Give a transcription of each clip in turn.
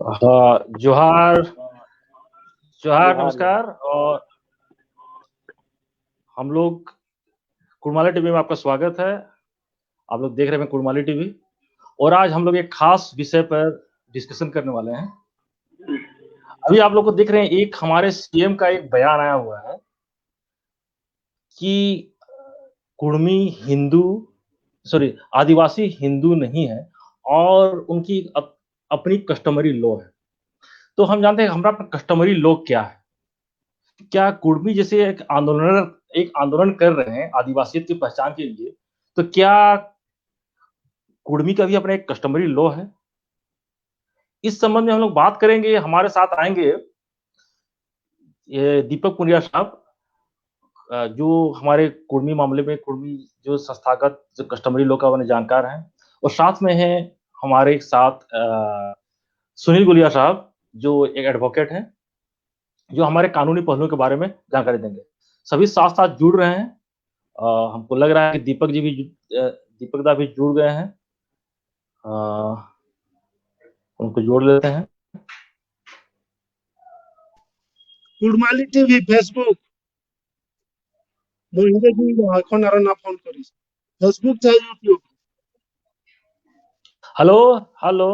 जोहार जोहार, जोहार। नमस्कार। और हम लोग कुड़माली टीवी में आपका स्वागत है। आप लोग देख रहे हैं कुड़माली टीवी, और आज हम लोग एक खास विषय पर डिस्कशन करने वाले हैं। अभी आप लोग को देख रहे हैं, एक हमारे सीएम का एक बयान आया हुआ है कि कुड़मी हिंदू आदिवासी हिंदू नहीं है और उनकी अपनी कस्टमरी लॉ है। तो हम जानते हैं हमारा कस्टमरी लॉ क्या है। क्या कुर्मी जैसे एक आंदोलन कर रहे हैं आदिवासियत की पहचान के लिए, तो क्या कुर्मी का भी अपना एक कस्टमरी लॉ है? इस संबंध में हम लोग बात करेंगे। हमारे साथ आएंगे ये दीपक पुनिया साहब, जो हमारे कुर्मी मामले में कुर्मी जो संस्थागत जो कस्टमरी लॉ का बने जानकार हैं, और साथ में है हमारे साथ सुनील गुलिया साहब, जो एक एडवोकेट हैं, जो हमारे कानूनी पहलुओं के बारे में जानकारी देंगे। सभी साथ साथ जुड़ रहे हैं। हमको लग रहा है कि दीपक दा भी जुड़ गए हैं। उनको जोड़ लेते हैं। कुड़माली टीवी फेसबुक এখন আর না ফোন করিস ফেসবুক চাই ইউটিউব। Hello hello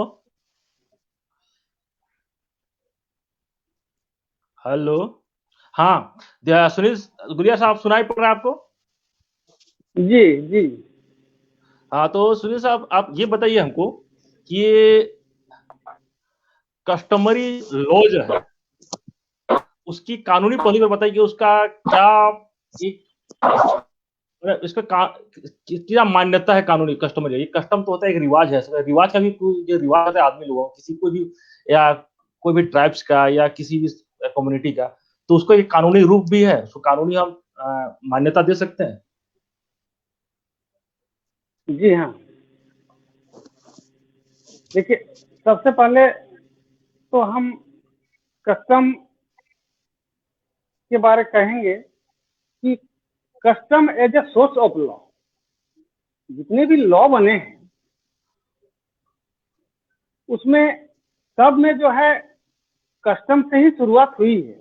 hello. हाँ, सुनील गुलिया साहब, सुनाई पड़ रहा है आपको? जी जी। हाँ, तो सुनील साहब, आप ये बताइए हमको कि ये कस्टमरी लॉ जो है, उसकी कानूनी पहलू में बताइए कि उसका क्या इसका क्या मान्यता है कानूनी कस्टमरी। ये कस्टम तो होता है, एक रिवाज है। रिवाज का भी जो रिवाज है आदमी लोगों किसी को भी, या कोई भी ट्राइब्स का या किसी भी कम्युनिटी का, तो उसको एक कानूनी रूप भी है, उसको कानूनी हम मान्यता दे सकते हैं। जी हाँ, देखिए, सबसे पहले तो हम कस्टम के बारे कहेंगे कि custom as a source of law, जितने भी लॉ बने हैं उसमें सब में जो है कस्टम से ही शुरुआत हुई है।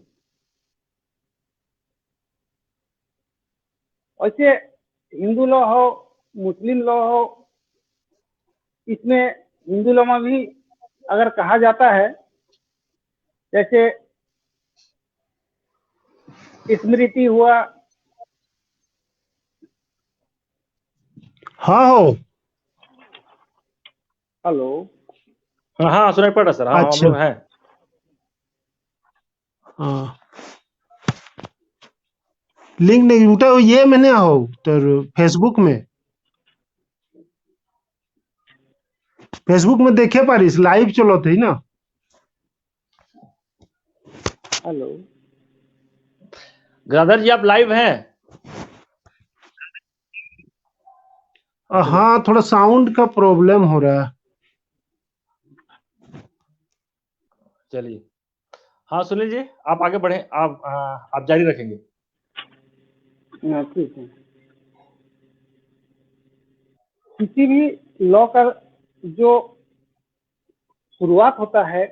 वैसे हिंदू लॉ हो, मुस्लिम लॉ हो, इसमें हिंदू लॉ में भी अगर कहा जाता है, जैसे स्मृति हुआ। हाँ हो। हेलो। हाँ, सुनाई पड़ रहा सर। हाँ, हम लोग हैं। लिंक नहीं उठा ये मैंने आओ तो फेसबुक में देखे पारिस लाइव चलो थे ना। हेलो गदाधर जी, आप लाइव हैं? हाँ, थोड़ा साउंड का प्रॉब्लम हो रहा है। चलिए, हाँ सुनील जी, आप आगे बढ़े। आप जारी रखेंगे। ठीक है। किसी भी लॉ का जो शुरुआत होता है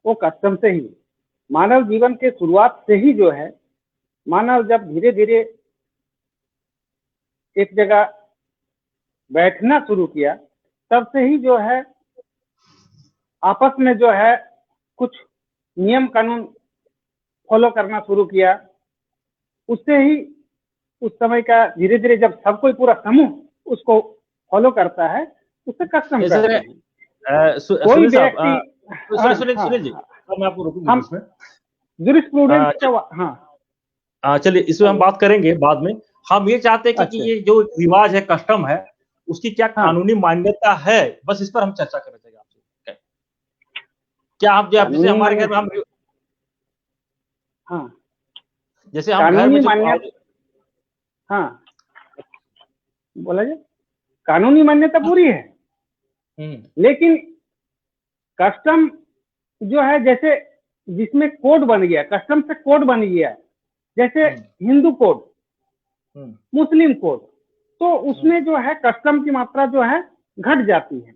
वो कस्टम से ही, मानव जीवन के शुरुआत से ही जो है, मानव जब धीरे धीरे एक जगह बैठना शुरू किया, तब से ही जो है आपस में जो है कुछ नियम कानून फॉलो करना शुरू किया। उससे ही उस समय का धीरे धीरे जब सब कोई पूरा समूह उसको फॉलो करता है, उससे कस्टम कहते हैं। कोई व्यक्ति सुनील जी, मैं आपको रोकूंगा इसमें। जूरिस्प्रूडेंस हाँ, चलिए, इसमें हम बात करेंगे बाद में। हम ये चाहते हैं कि ये जो रिवाज है, कस्टम है, उसकी क्या कानूनी मान्यता है, बस इस पर हम चर्चा करना चाहिए आपसे। क्या आप जैसे हमारे घर में हम जैसे हम घर में बोला जाए, कानूनी मान्यता पूरी है, लेकिन कस्टम जो है, जैसे जिसमें कोड बन गया, कस्टम से कोड बन गया, जैसे हिंदू कोड, मुस्लिम कोड, तो उसमें जो है कस्टम की मात्रा जो है घट जाती है।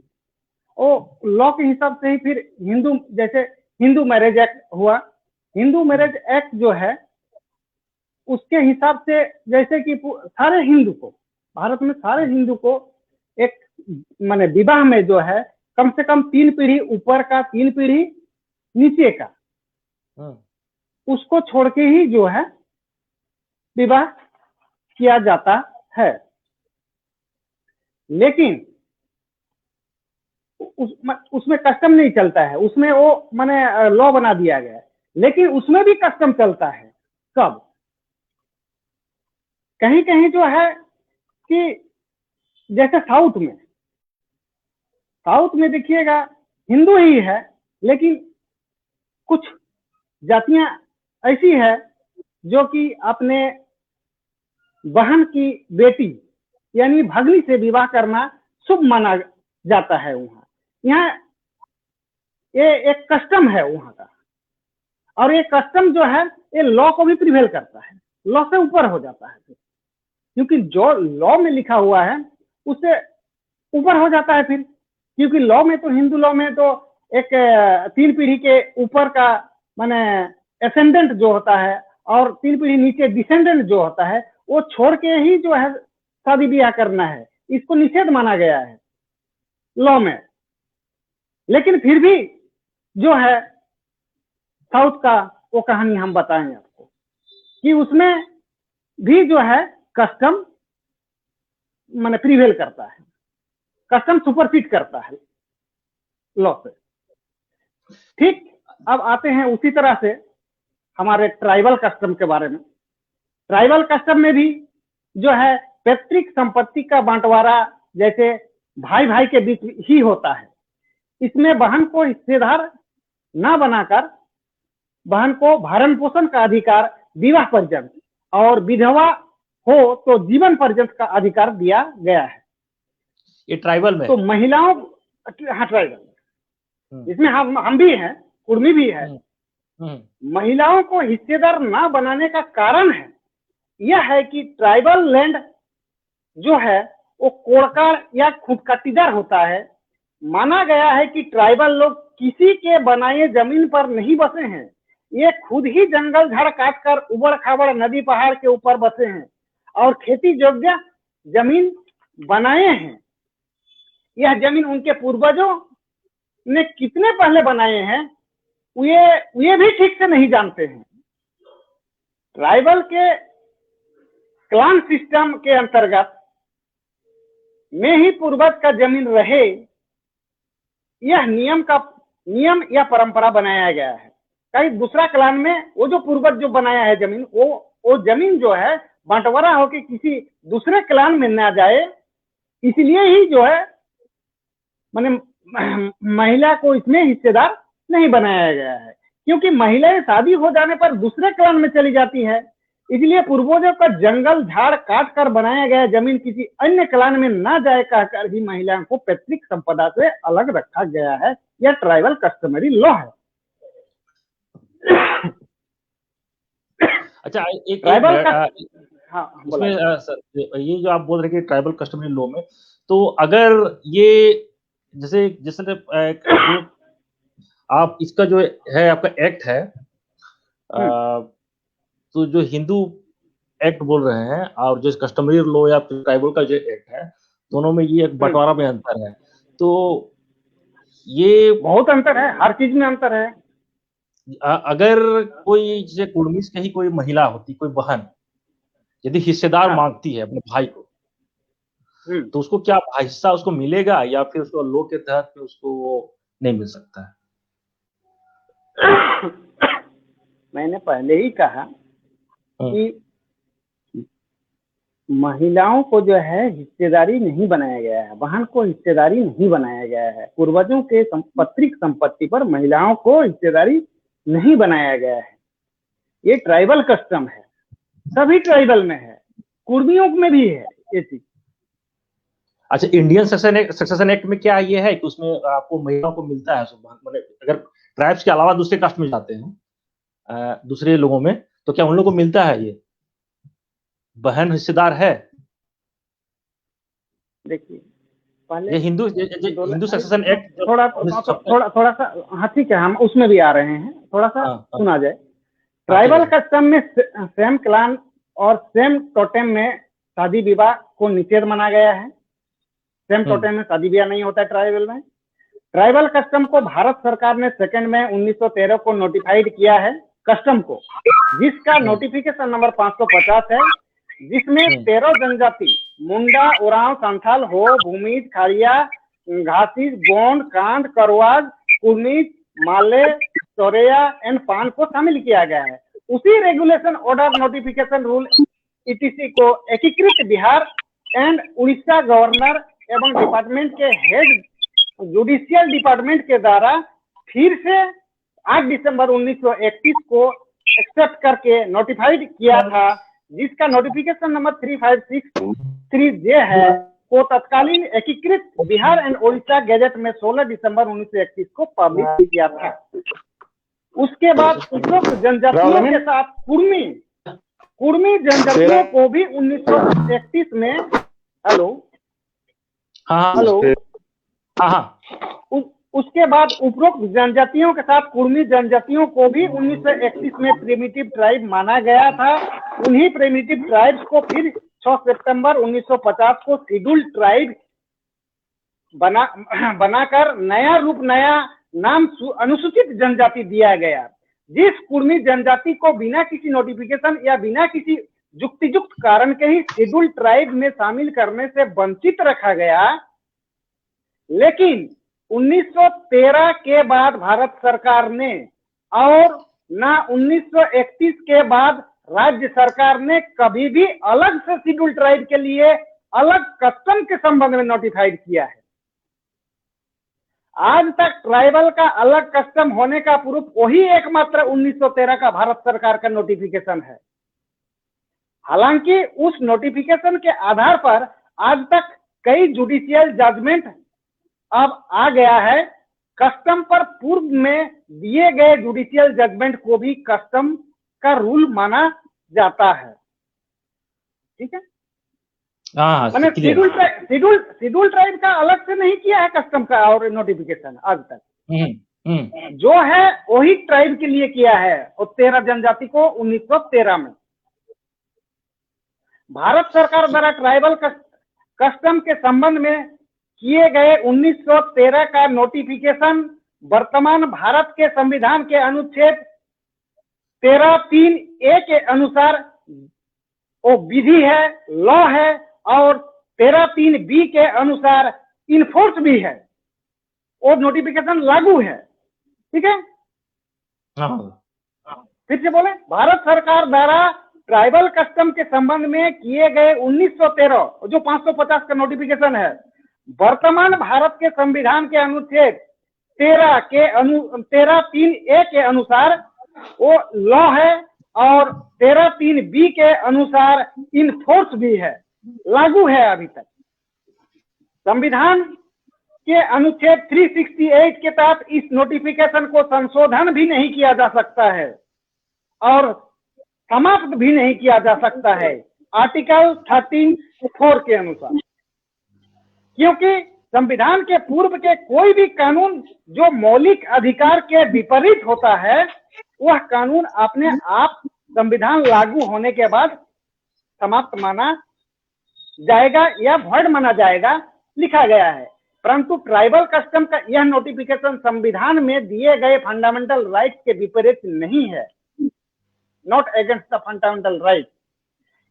वो लॉ के हिसाब से ही फिर हिंदू, जैसे हिंदू मैरिज एक्ट हुआ, हिंदू मैरिज एक्ट जो है उसके हिसाब से जैसे कि सारे हिंदू को, भारत में सारे हिंदू को एक माने विवाह में जो है कम से कम 3 पीढ़ी ऊपर का, 3 पीढ़ी नीचे का, उसको छोड़ के ही जो है विवाह किया जाता है। लेकिन उसमें कस्टम नहीं चलता है, उसमें वो माने लॉ बना दिया गया है, लेकिन उसमें भी कस्टम चलता है। कब? कहीं कहीं जो है कि जैसे साउथ में देखिएगा हिंदू ही है, लेकिन कुछ जातियां ऐसी है जो कि अपने बहन की बेटी यानी भगनी से विवाह करना शुभ माना जाता है। वहाँ यहाँ ये एक कस्टम है वहाँ का, और ये कस्टम जो है ये लॉ को भी प्रिवेल करता है, लॉ से ऊपर हो जाता है, क्योंकि जो लॉ में लिखा हुआ है उससे ऊपर हो जाता है फिर, क्योंकि लॉ में तो, हिंदू लॉ में तो एक 3 पीढ़ी के ऊपर का माने एसेंडेंट जो होता है और 3 पीढ़ी नीचे डिसेंडेंट जो होता है वो छोड़ के ही जो है शादी ब्याह करना है, इसको निषेध माना गया है लॉ में। लेकिन फिर भी जो है साउथ का वो कहानी हम बताएंगे आपको कि उसमें भी जो है कस्टम माने प्रिवेल करता है, कस्टम सुपरसीड करता है लॉ से। ठीक, अब आते हैं उसी तरह से हमारे ट्राइबल कस्टम के बारे में। ट्राइबल कस्टम में भी जो है पैतृक संपत्ति का बंटवारा जैसे भाई भाई के बीच ही होता है। इसमें बहन को हिस्सेदार न बनाकर बहन को भरण पोषण का अधिकार विवाह पर्यंत और विधवा हो तो जीवन पर्यंत का अधिकार दिया गया है। ये ट्राइबल में, तो महिलाओं, हाँ ट्राइबल, इसमें हम भी हैं, कुर्मी भी है। महिलाओं को हिस्सेदार ना बनाने का कारण है यह है कि ट्राइबल लैंड जो है वो कोड़कार या खुदकटीदार होता है। माना गया है कि ट्राइबल लोग किसी के बनाए जमीन पर नहीं बसे हैं, ये खुद ही जंगल झाड़ काट कर उबड़ खाबड़ नदी पहाड़ के ऊपर बसे हैं और खेती योग्य जमीन बनाए हैं। यह जमीन उनके पूर्वजों ने कितने पहले बनाए हैं ये भी ठीक से नहीं जानते हैं। ट्राइबल के क्लान सिस्टम के अंतर्गत में ही पूर्वज का जमीन रहे, यह नियम या परंपरा बनाया गया है। कहीं दूसरा क्लान में वो जो पूर्वज जो बनाया है जमीन, वो जमीन जो है बंटवारा होकर किसी दूसरे क्लान में ना जाए, इसलिए ही जो है माने महिला को इसमें हिस्सेदार नहीं बनाया गया है, क्योंकि महिलाएं शादी हो जाने पर दूसरे क्लान में चली जाती है। इसलिए पूर्वजों का जंगल झाड़ काट कर बनाया गया जमीन किसी अन्य क्लान में ना जाए कहकर ही महिलाओं को पैतृक संपदा से अलग रखा गया है। यह ट्राइबल कस्टमरी लॉ है। अच्छा, एक ट्राइबल का, हाँ, इसमें सर ये जो आप बोल रहे हैं कि ट्राइबल कस्टमरी लॉ में, तो अगर ये जैसे आप इसका जो है आपका एक्ट है, तो जो हिंदू एक्ट बोल रहे हैं और जो कस्टमरी लॉ या ट्राइबल का जो एक्ट है, दोनों में ये एक बंटवारा में अंतर है। तो ये बहुत अंतर है, हर चीज में अंतर है। अगर कोई जैसे कुर्मी से कहीं कोई महिला होती, कोई बहन यदि हिस्सेदार मांगती है अपने भाई को, तो उसको क्या हिस्सा उसको मिलेगा या फिर उसको लॉ के तहत उसको नहीं मिल सकता है? मैंने पहले ही कहा कि महिलाओं को जो है हिस्सेदारी नहीं बनाया गया है, बहन को हिस्सेदारी नहीं बनाया गया है। पूर्वजों के पैतृक संपत्ति पर महिलाओं को हिस्सेदारी नहीं बनाया गया है। ये ट्राइबल कस्टम है, सभी ट्राइबल में है, कुर्मियों में भी है ये चीज। अच्छा, इंडियन सक्सेशन एक्ट में क्या ये है कि उसमें आपको महिलाओं को मिलता है, अगर ट्राइब्स के अलावा दूसरे कास्ट में जाते हैं दूसरे लोगों में, तो क्या उन लोगों को मिलता है, ये बहन हिस्सेदार है? देखिए, पहले ये हिंदू आंदोलन सक्सेशन एक्ट थोड़ा सा, हाँ ठीक है, हम उसमें भी आ रहे हैं, थोड़ा सा सुना जाए। ट्राइबल कस्टम में सेम क्लान और सेम टोटेम में शादी विवाह को निषेध माना गया है। सेम टोटेम में शादी विवाह नहीं होता है ट्राइबल में। ट्राइबल कस्टम को भारत सरकार ने 2 मई 1913 को नोटिफाइड किया है कस्टम को, जिसका नोटिफिकेशन नंबर 550 है, जिसमें 13 जनजाति मुंडा, उरांव, संथाल, हो, भूमिज, खाड़िया, घासी, गोंड, कांड, करवाज, कुर्मीज, माले, सोरेया एंड पान को शामिल किया गया है। उसी regulation order notification rule etc को एकीकृत बिहार एंड उड़ीसा गवर्नर एवं डिपार्टमेंट के हेड जुडिशियल डिपार्टमेंट के द्वारा फिर से 8 दिसंबर 1931 को एक्सेप्ट करके नोटिफाइड किया था, जिसका नोटिफिकेशन नंबर 3563J है, को तत्कालीन एकीकृत बिहार एंड उड़ीसा गैजेट में 16 दिसंबर 1931 को पब्लिश किया था। उसके बाद उपरोक्त जनजातियों के साथ कुर्मी जनजातियों को भी 1931 में उसके बाद उपरोक्त जनजातियों के साथ कुर्मी जनजातियों को भी 1931 में प्रिमिटिव ट्राइब माना गया था। उन्हीं प्रिमिटिव ट्राइब्स को फिर 6 सितंबर 1950 को शेड्यूल ट्राइब बनाकर नया रूप, नया नाम अनुसूचित जनजाति दिया गया। जिस कुर्मी जनजाति को बिना किसी नोटिफिकेशन या बिना किसी युक्तियुक्त कारण के ही शेड्यूल ट्राइब में शामिल करने से वंचित रखा गया, लेकिन 1913 के बाद भारत सरकार ने और ना 1931 के बाद राज्य सरकार ने कभी भी अलग से शेड्यूल ट्राइब के लिए अलग कस्टम के संबंध में नोटिफाइड किया है। आज तक ट्राइबल का अलग कस्टम होने का प्रूफ वही एकमात्र 1913 का भारत सरकार का नोटिफिकेशन है। हालांकि उस नोटिफिकेशन के आधार पर आज तक कई जुडिशियल जजमेंट अब आ गया है। कस्टम पर पूर्व में दिए गए जुडिशियल जजमेंट को भी कस्टम का रूल माना जाता है। ठीक है, मैंने शेड्यूल ट्राइब का अलग से नहीं किया है कस्टम का और नोटिफिकेशन आज तक। जो है वही ट्राइब के लिए किया है, और 13 जनजाति को 1913 में भारत सरकार द्वारा ट्राइबल कस्टम के संबंध में किए गए 1913 का नोटिफिकेशन वर्तमान भारत के संविधान के अनुच्छेद 13(3)(a) के अनुसार वो विधि है, लॉ है, और 13(3)(b) के अनुसार इन्फोर्स भी है, और नोटिफिकेशन लागू है। ठीक है, फिर से बोले, भारत सरकार द्वारा ट्राइबल कस्टम के संबंध में किए गए 1913 जो 550 का नोटिफिकेशन है, वर्तमान भारत के संविधान के अनुच्छेद 13(3)(a) के अनुसार वो लॉ है, और 13(3)(b) के अनुसार इनफोर्स भी है, लागू है अभी तक। संविधान के अनुच्छेद 368 के तहत इस नोटिफिकेशन को संशोधन भी नहीं किया जा सकता है और समाप्त भी नहीं किया जा सकता है आर्टिकल 13(4) के अनुसार, क्योंकि संविधान के पूर्व के कोई भी कानून जो मौलिक अधिकार के विपरीत होता है, वह कानून अपने आप संविधान लागू होने के बाद समाप्त माना जाएगा या वॉइड माना जाएगा, लिखा गया है। परंतु ट्राइबल कस्टम का यह नोटिफिकेशन संविधान में दिए गए फंडामेंटल राइट्स के विपरीत नहीं है, not against the fundamental right.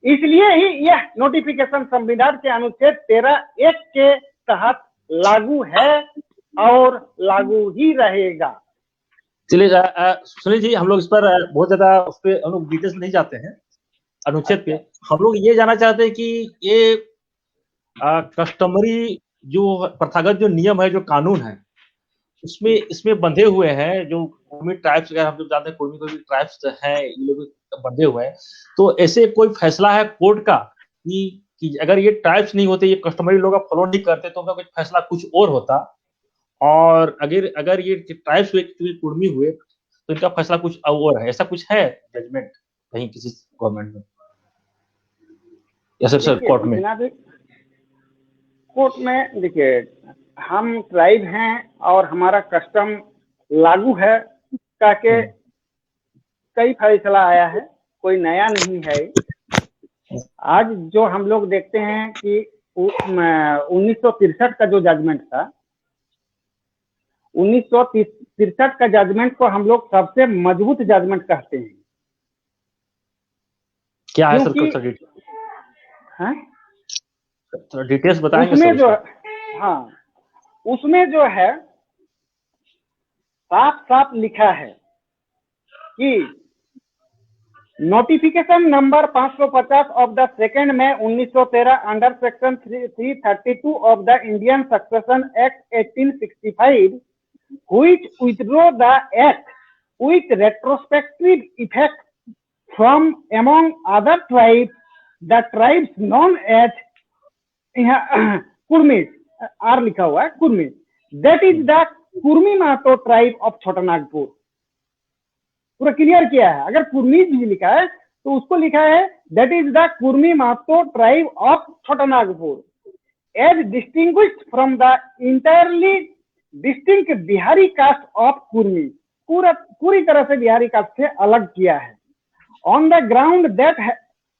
इसलिए ही यह नोटिफिकेशन संविधान के अनुच्छेद 13(1) के तहत लागू है और लागू ही रहेगा। चलिए सुनील जी, हम लोग इस पर बहुत ज्यादा उस पर हम लोग डिटेल्स नहीं जाते हैं अनुच्छेद पे। हम लोग ये जानना चाहते हैं कि ये कस्टमरी जो प्रथागत जो नियम है, जो कानून है, उसमें इसमें बंधे हुए हैं जो कुर्मी ट्राइब्स, हम लोग जानते हैं कुर्मी कोई ट्राइब्स हैं, ये लोग बंधे हुए हैं। तो ऐसे कोई फैसला है कोर्ट का कि अगर ये ट्राइब्स नहीं होते, ये कस्टमरी लोग फॉलो नहीं करते, तो उनका कुछ फैसला कुछ और होता, और अगर ये ट्राइब्स हुए, कुर्मी हुए, तो इनका फैसला कुछ और है। ऐसा कुछ है जजमेंट कहीं किसी गवर्नमेंट में या सर कोर्ट में? कोर्ट में देखिए, हम ट्राइब हैं और हमारा कस्टम लागू है ताकि कई फैसला आया है, कोई नया नहीं है। आज जो हम लोग देखते हैं कि 1963 का जो जजमेंट था, 1963 का जजमेंट को हम लोग सबसे मजबूत जजमेंट कहते हैं। क्या है क्योंकि सर? हाँ, डिटेल्स बताएंगे उसमें सर जो उसका? हाँ, उसमें जो है साफ साफ लिखा है कि notification number 550 of the 2 May 1913 under section 332 of the Indian Succession Act 1865 which withdraw the act with retrospective effect from among other tribes, the tribes known as Kurmis, R लिखा हुआ है Kurmis, that is the Kurmi Mahato tribe of Chota Nagpur. पूरा clear किया है। अगर कुर्मीज भी लिखा है तो उसको लिखा है that is the Kurmi Mahato tribe of Chota Nagpur as distinguished from the entirely distinct Bihari caste of Kurmi. पूरी तरह से बिहारी कास्ट से अलग किया है। On the ground that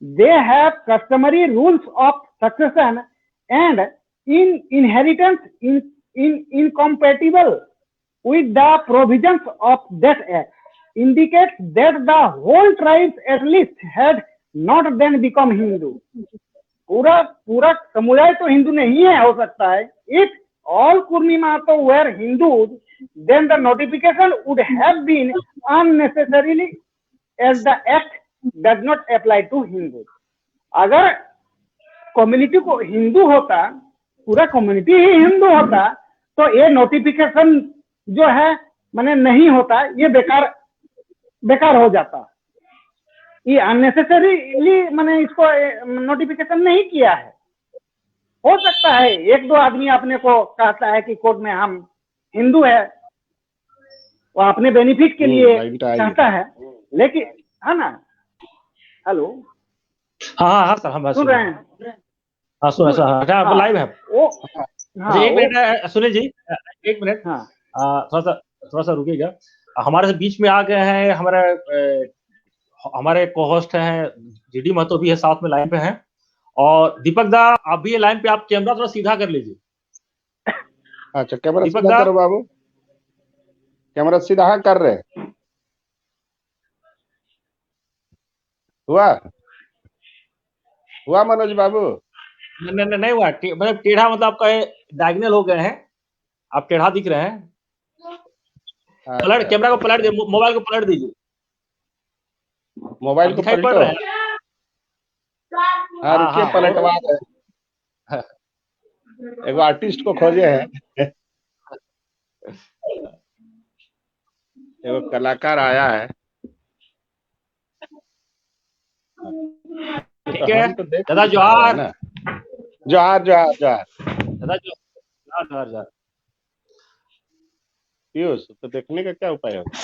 they have customary rules of succession and in inheritance incompatible with the provisions of that act indicates that the whole tribes at least had not then become Hindu। पूरा समुदाय तो हिंदू नहीं है, हो सकता है। If all Kurmi Mahato were Hindus, then the notification would have been unnecessarily as the act does not apply to Hindus। अगर community को हिंदू होता, पूरा कम्युनिटी ही हिंदू होता, तो ये नोटिफिकेशन जो है माने नहीं होता, ये बेकार हो जाता। ये अननेसेसरीली मैंने इसको नोटिफिकेशन नहीं किया है। हो सकता है एक दो आदमी अपने को कहता है कि कोर्ट में हम हिंदू है, वो अपने बेनिफिट के लिए कहता है, लेकिन है ना। हेलो, हाँ सर, हम सुन रहे हैं? हाँ सुना सर, हाँ लाइव है। हाँ, एक मिनट सुनील जी, एक मिनट। हाँ, थोड़ा सा रुकिएगा। हमारे बीच में आ गए हैं हमारे को-होस्ट हैं जीडी महतो भी है, साथ में लाइन पे हैं। और दीपक दा, आप भी ये लाइन पे, आप कैमरा थोड़ा सीधा कर लीजिए। अच्छा, कैमरा सीधा करो बाबू, कैमरा सीधा कर रहे। हुआ मनोज बाबू? नहीं हुआ, मतलब टेढ़ा, मतलब आपका डायगोनल हो गए हैं, आप टेढ़ा दिख रहे हैं। पलट, कैमरा को पलट दे, मोबाइल को पलट दीजिए। मोबाइल को पलटो। हाँ रुकिए, पलटवा रहे। एगो आर्टिस्ट को खोजे हैं, एगो कलाकार आया है। ठीक है दादा, जोहार जोहार जोहार जोहार दादा, जोहार। पीयूष, तो देखने का क्या उपाय होगा?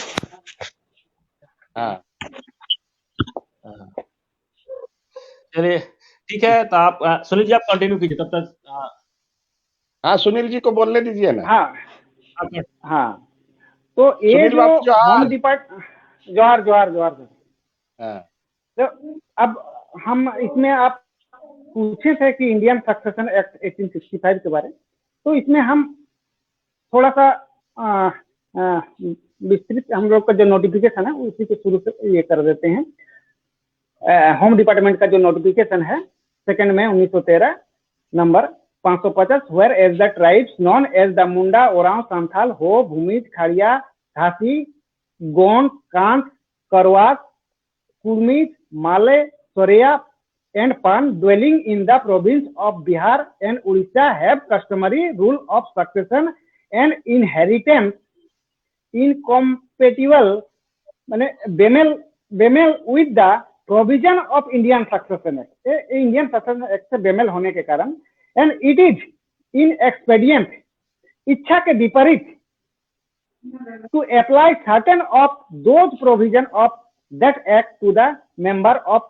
हाँ चलिए ठीक है, तो आप सुनील जी आप कंटिन्यू कीजिए तब तक। हाँ, सुनील जी को बोलने दीजिए ना। हाँ, तो ये जो होम डिपार्टमेंट, जोहार। हाँ, तो अब हम इसमें, आप पूछे थे कि इंडियन सक्सेशन एक्ट 1865 के बारे, तो इसमें हम थोड़ा सा विस्तृत हम लोग का जो नोटिफिकेशन है उसी के शुरू से ये कर देते हैं। होम डिपार्टमेंट का जो नोटिफिकेशन है 2 मई 1913 number 550, whereas the tribes known as the Munda, Oraon, Santhal, Ho, Bhumij, Khadia, Ghasi, Gond, Cannes, करवास, कुर्मीज, Male, सोरेया and Pan dwelling in the province of Bihar and Odisha have customary rule of succession and inheritance incompatible माने बेमेल with the provision of Indian Succession Act। Indian Succession Act से बेमेल होने के कारण and it is inexpedient, इच्छा के विपरीत, to apply certain of those provision of that act to the member of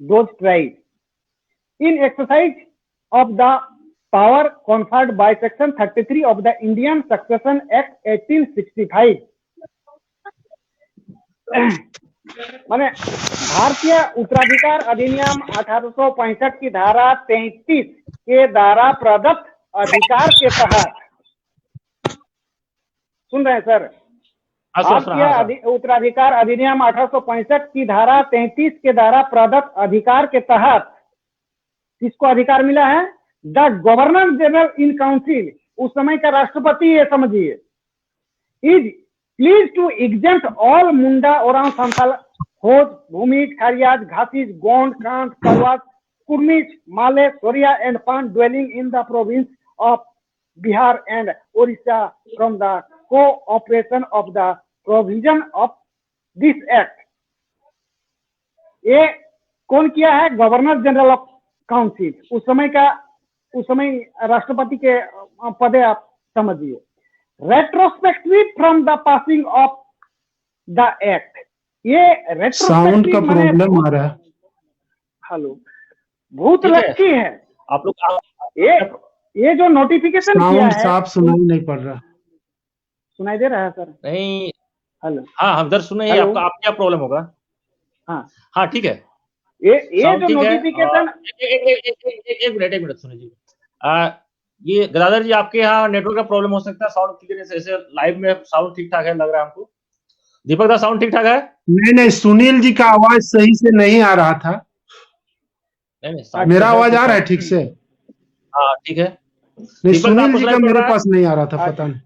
those tribes in exercise of the power conferred by Section 33 of the Indian Succession Act 1865. माने भारतीय उत्तराधिकार अधिनियम 1865 की धारा 33 के द्वारा प्रदत्त अधिकार के तहत, सुन रहे हैं सर, भारतीय उत्तराधिकार अधिनियम 1865 की धारा 33 के द्वारा प्रदत्त अधिकार के तहत किसको अधिकार मिला है? The governor general in council, उस समय का राष्ट्रपति, ये समझिए, is please to exempt all Munda, Oraon, Santhal, Hos, Bhumij, Kharias, Ghasis, Gond, Kant, Kalwas, Kurmis, Male, Sauria and Pan dwelling in the province of Bihar and Odisha from the cooperation of the provision of this act. ये कौन किया है? गवर्नर जनरल ऑफ काउंसिल, उस समय राष्ट्रपति के पदे आप समझिए। Retrospective from the passing of the act, ये साउंड का प्रॉब्लम आ रहा है। हेलो, भूतलक्षी है आप लोग। ये जो नोटिफिकेशन किया है, साफ सुनाई नहीं पड़ रहा। सुनाई दे रहा है सर? नहीं। हेलो, हाँ, हम इधर सुन रहे हैं। आपका आप क्या प्रॉब्लम होगा? हाँ ठीक है। ये जो नोटिफिकेशन, एक मिनट सुनिए जी। ये गदाधर जी, आपके यहाँ नेटवर्क का प्रॉब्लम हो सकता है। साउंड क्लियर ऐसे लाइव में साउंड ठीक ठाक है लग रहा है हमको। दीपक दा, साउंड ठीक ठाक है? नहीं, सुनील जी का आवाज सही से नहीं आ रहा था। नहीं, मेरा आवाज आ रहा है ठीक से? हाँ ठीक है। नहीं, सुनील जी का मेरे पास नहीं आ रहा था, पता नहीं।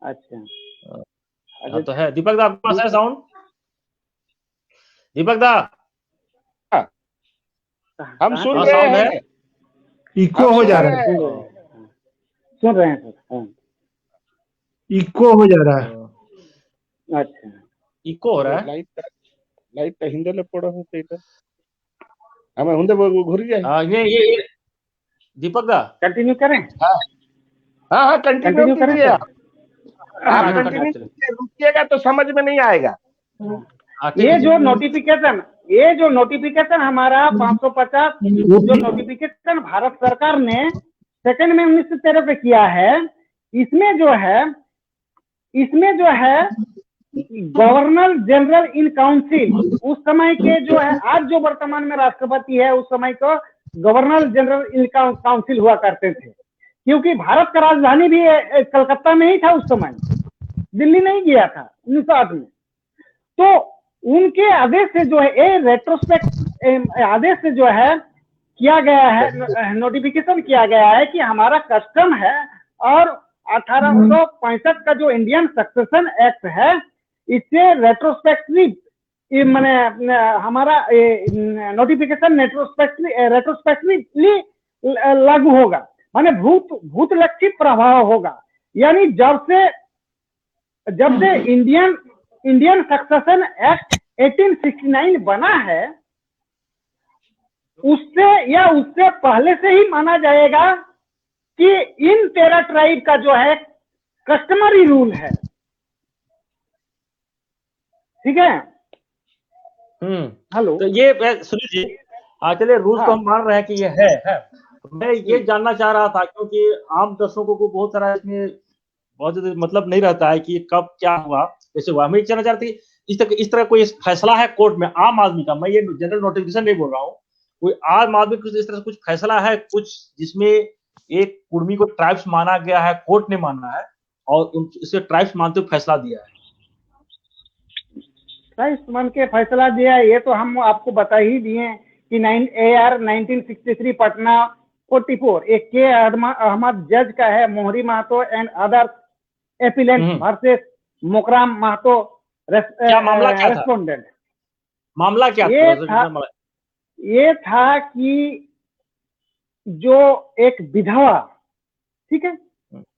अच्छा, तो है। दीपक दा, आपके पास है साउंड? दीपक दा, हम सुन रहे हैं। इको हो जा रहा है। सुन रहे हैं सर? इको हो जा रहा है। अच्छा, इको हो रहा है। लाइट हिंदे ले पड़ो है तो हमें हुंदे घुरी जाए। ये दीपक दा कंटिन्यू करें? हाँ, कंटिन्यू करिए। आप कंटिन्यू रुकिएगा तो समझ में नहीं आएगा। ये जो नोटिफिकेशन हमारा 550 जो नोटिफिकेशन भारत सरकार ने 2 मई 1913 पे किया है, इसमें जो है गवर्नर जनरल इन काउंसिल, उस समय के जो है, आज जो वर्तमान में राष्ट्रपति है, उस समय को गवर्नर जनरल इन काउंसिल हुआ करते थे। क्योंकि भारत का राजधानी भी कलकत्ता में ही था उस समय, दिल्ली नहीं गया था 1908 में। तो उनके आदेश से जो है, रेट्रोस्पेक्ट आदेश से जो है किया गया है, नोटिफिकेशन किया गया है कि हमारा कस्टम है और 1865 का जो इंडियन सक्सेशन एक्ट है, इससे रेट्रोस्पेक्टिव मैंने हमारा नोटिफिकेशन रेट्रोस्पेक्टिवली लागू होगा, माने भूतलक्षी प्रभाव होगा। यानी जब से इंडियन सक्सेशन एक्ट 1869 बना है, उससे पहले से ही माना जाएगा कि इन 13 ट्राइब का जो है कस्टमरी रूल है। ठीक है? हेलो, तो ये सुनील जी, चलिए रूल्स तो हम मान रहे हैं कि ये है। मैं ये जानना चाह रहा था, क्योंकि आम दर्शकों को बहुत सारा इसमें बहुत मतलब नहीं रहता है कि कब क्या हुआ, कैसे हुआ। मैं जानना चाहती इस तरह कोई फैसला है कोर्ट में आम आदमी का, मैं ये जनरल नोटिफिकेशन नहीं बोल रहा हूँ, कोई आम आदमी को इस तरह से कुछ फैसला है कुछ, जिसमें एक कुर्मी को ट्राइब्स माना गया है, कोर्ट ने माना है और इसे ट्राइब्स मानते हुए फैसला दिया है? ट्राइब्स मान के फैसला दिया है, ये तो हम आपको बता ही दिए कि AR 1963 पटना 44 एक के अहमद जज का है, Mohri Mahto and other appellant versus Mokram Mahto respondent. मामला क्या था? ये था कि जो एक विधवा, ठीक है,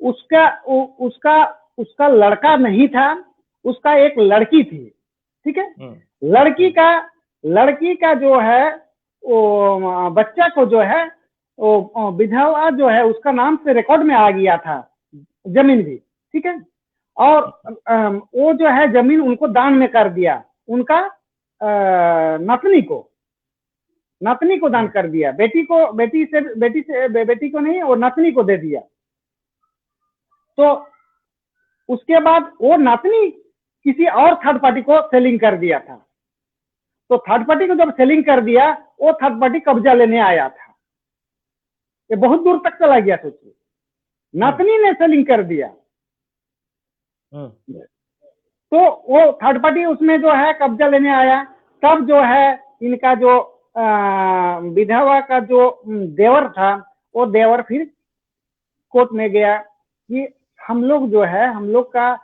उसका लड़का नहीं था, उसका एक लड़की थी, ठीक है। लड़की का जो है वो बच्चा को जो है वो विधवा जो है उसका नाम से रिकॉर्ड में आ गया था, जमीन भी, ठीक है। और वो जो है जमीन उनको दान में कर दिया, उनका नतनी को, नतनी को दान कर दिया, बेटी को नहीं, और नतनी को दे दिया। तो उसके बाद वो नतनी किसी और थर्ड पार्टी को सेलिंग कर दिया था। तो थर्ड पार्टी को जब सेलिंग कर दिया, वो थर्ड पार्टी कब्जा लेने आया था। ये बहुत दूर तक चला गया। सोचिए, नतनी ने सेलिंग कर दिया, तो वो थर्ड पार्टी उसमें जो है कब्जा लेने आया। तब जो है इनका जो विधवा का जो देवर था, वो देवर फिर कोर्ट में गया कि हम लोग जो है, हम लोग का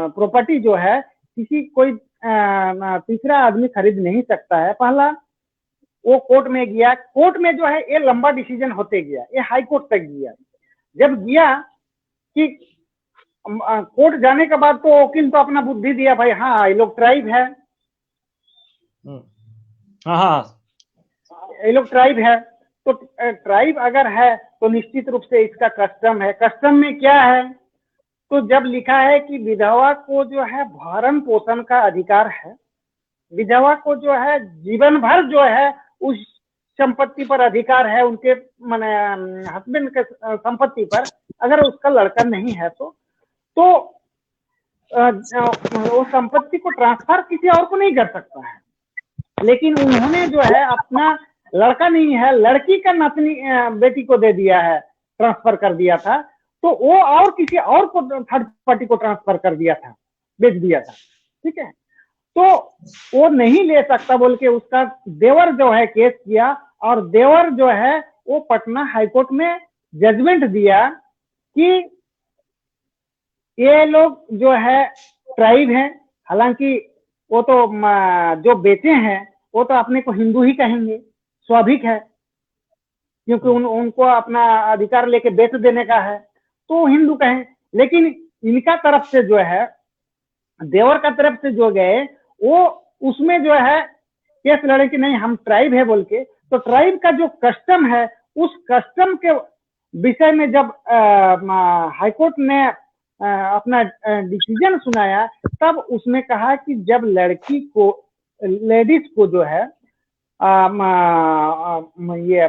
प्रॉपर्टी जो है किसी कोई तीसरा आदमी खरीद नहीं सकता है। पहला वो कोर्ट में गया। कोर्ट में जो है ये लंबा डिसीजन होते गया, ये हाई कोर्ट तक गया। जब गया कि कोर्ट जाने के बाद तो वकील तो अपना बुद्धि दिया, भाई हाँ ये लोग ट्राइब है, ये लोग ट्राइब है। तो ट्राइब अगर है तो निश्चित रूप से इसका कस्टम है। कस्टम में क्या है? तो जब लिखा है कि विधवा को जो है भरण पोषण का अधिकार है, विधवा को जो है जीवन भर जो है उस संपत्ति पर अधिकार है, उनके माने हस्बैंड के संपत्ति पर। अगर उसका लड़का नहीं है तो वो संपत्ति को ट्रांसफर किसी और को नहीं कर सकता है। लेकिन उन्होंने जो है अपना लड़का नहीं है, लड़की का नतनी बेटी को दे दिया है, ट्रांसफर कर दिया था। तो वो और किसी और को थर्ड पार्टी को ट्रांसफर कर दिया था, बेच दिया था। ठीक है, तो वो नहीं ले सकता बोल के उसका देवर जो है केस किया, और देवर जो है वो पटना हाईकोर्ट में जजमेंट दिया कि ये लोग जो है ट्राइब हैं। हालांकि वो तो जो बेचे हैं वो तो अपने को हिंदू ही कहेंगे, स्वाभाविक है, क्योंकि उनको अपना अधिकार लेके बेच देने का है, तो हिंदू कहें। लेकिन इनका तरफ से जो है, देवर का तरफ से जो गए, वो उसमें जो है केस लड़े कि नहीं हम ट्राइब है बोल के। तो ट्राइब का जो कस्टम है, उस कस्टम के विषय में जब हाईकोर्ट ने अपना डिसीजन सुनाया, तब उसमें कहा कि जब लड़की को, लेडीज को जो है ये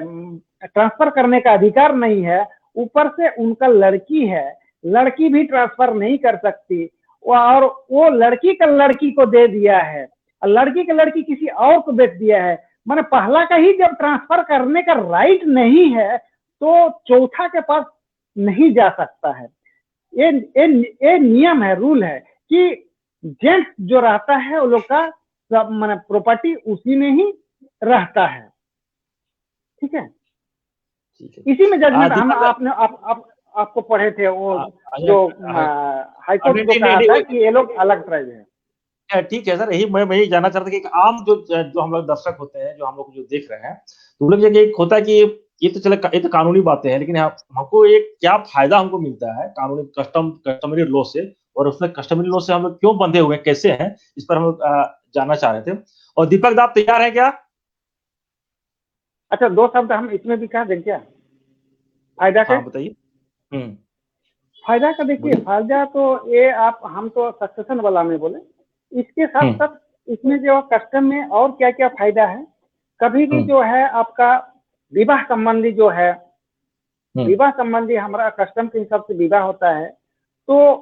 ट्रांसफर करने का अधिकार नहीं है, ऊपर से उनका लड़की है, लड़की भी ट्रांसफर नहीं कर सकती, और वो लड़की का लड़की को दे दिया है, और लड़की का लड़की किसी और को बेच दिया है। माने पहला का ही जब ट्रांसफर करने का राइट नहीं है, तो चौथा के पास नहीं जा सकता है। ये नियम है, रूल है कि जेंट्स जो रहता है वो लोग का सब माने प्रॉपर्टी उसी में ही रहता है। ठीक है, इसी में जजमेंट हम आपको पढ़े थे, वो जो हाईकोर्ट को कहा था कि ये लोग अलग ट्राइब है। ठीक है सर, यही मैं यही जानना चाहता था कि आम जो हम लोग दर्शक होते हैं, जो हम लोग जो देख रहे हैं, तो लोग एक होता है कि ये तो चले, ये तो कानूनी बातें हैं, लेकिन हमको एक क्या फायदा हमको मिलता है कानूनी कस्टमरी लॉ से, और उसमें कस्टमरी लॉ से हम लोग क्यों बंधे हुए हैं, कैसे हैं, इस पर हम लोग जानना चाह रहे थे। और दीपक दा, आप तैयार हैं क्या? अच्छा, 2 शब्द हम इसमें भी कह दें क्या, फायदा का? बताइए। फायदा का देखिए, फायदा तो ये हम तो सक्सेशन वाला में बोले, इसके साथ साथ इसमें जो कस्टम में और क्या क्या फायदा है। कभी भी जो है आपका विवाह संबंधी जो है, विवाह संबंधी हमारा कस्टम के हिसाब से विवाह होता है, तो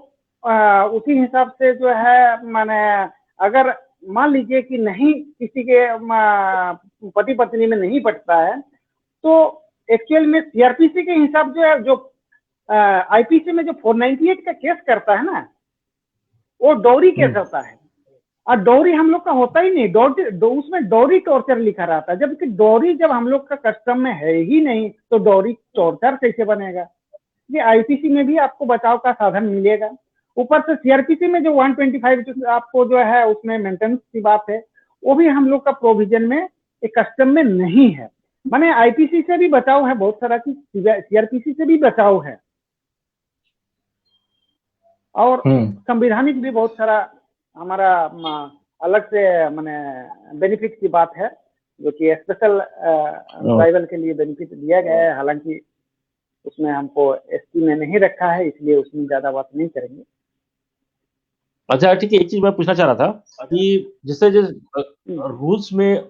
उसी हिसाब से जो है माने अगर मान लीजिए कि नहीं किसी के पति पत्नी में नहीं बटता है, तो एक्चुअल में सीआरपीसी के हिसाब जो है, जो आईपीसी में जो 498 का केस करता है ना, वो डोरी केस होता है। और डोरी हम लोग का होता ही नहीं, उसमें डोरी टॉर्चर लिखा रहता है, जबकि डोरी जब हम लोग का कस्टम में है ही नहीं, तो डोरी टॉर्चर कैसे बनेगा? ये आईपीसी में भी आपको बचाव का साधन मिलेगा। ऊपर से सीआरपीसी में जो 125 आपको जो है उसमें मेंटेनेंस की बात है, वो भी हम लोग का प्रोविजन में एक कस्टम में नहीं है। माने आईपीसी से भी बचाव है बहुत सारा, की सीआरपीसी से भी बचाव है, और संवैधानिक भी बहुत सारा हमारा अलग से माने बेनिफिट की बात है, जो कि स्पेशल ट्राइबल के लिए बेनिफिट दिया गया है। हालांकि उसमें हमको एसटी में नहीं रखा है, इसलिए उसमें ज्यादा बात नहीं करेंगे। अच्छा ठीक है, एक चीज मैं पूछना चाह रहा था कि जिस रूल्स में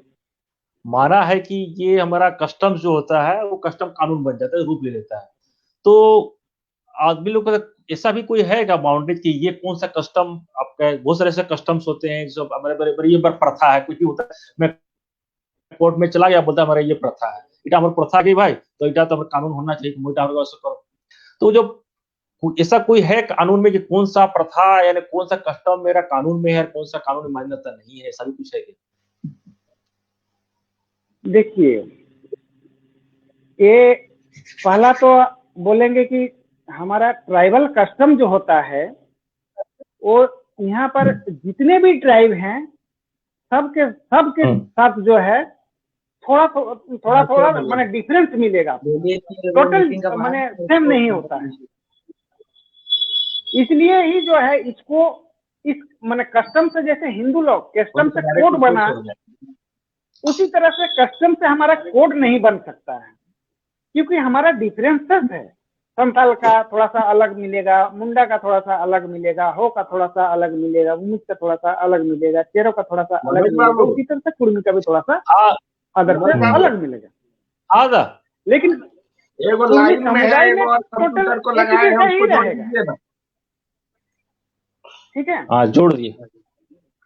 माना है कि ये हमारा कस्टम जो होता है वो कस्टम कानून बन जाता है, रूप ले लेता है। तो आदमी लोग का ऐसा भी कोई है क्या बाउंड्री कि ये कौन सा कस्टम आपका, बहुत सारे ऐसे कस्टम्स होते हैं जो हमारे बड़े ये प्रथा है, कुछ भी होता है, मैं कोर्ट में चला गया, बोलता है हमारा ये प्रथा है, इटा हमारी प्रथा की भाई, तो इटा तो कानून होना चाहिए, मोटा ऐसा करो। तो जो ऐसा कोई है कानून में कि कौन सा प्रथा यानी कौन सा कस्टम मेरा कानून में है, कौन सा कानून में मान्यता नहीं है, ऐसा भी कुछ है क्या? देखिए, ये पहला तो बोलेंगे कि हमारा ट्राइबल कस्टम जो होता है वो यहाँ पर जितने भी ट्राइब हैं सबके साथ जो है थोड़ा माने डिफरेंस मिलेगा, टोटल माने सेम नहीं होता है। इसलिए ही जो है इसको इस माने कस्टम से, जैसे हिंदू लोग कस्टम से कोड बना, उसी तरह से कस्टम से हमारा कोड नहीं बन सकता है, क्योंकि हमारा डिफरेंसेस है। संथाल का थोड़ा सा अलग मिलेगा, मुंडा का थोड़ा सा अलग मिलेगा, हो का थोड़ा सा अलग मिलेगा, मुमुज का थोड़ा सा अलग मिलेगा, चेरो का थोड़ा सा अलग मिलेगा, उसी तरह से कुर्मी का भी थोड़ा सा अदर से अलग मिलेगा। लेकिन समुदाय में टोटल एक जैसा ही रहेगा। ठीक है, हाँ जोड़ दिए,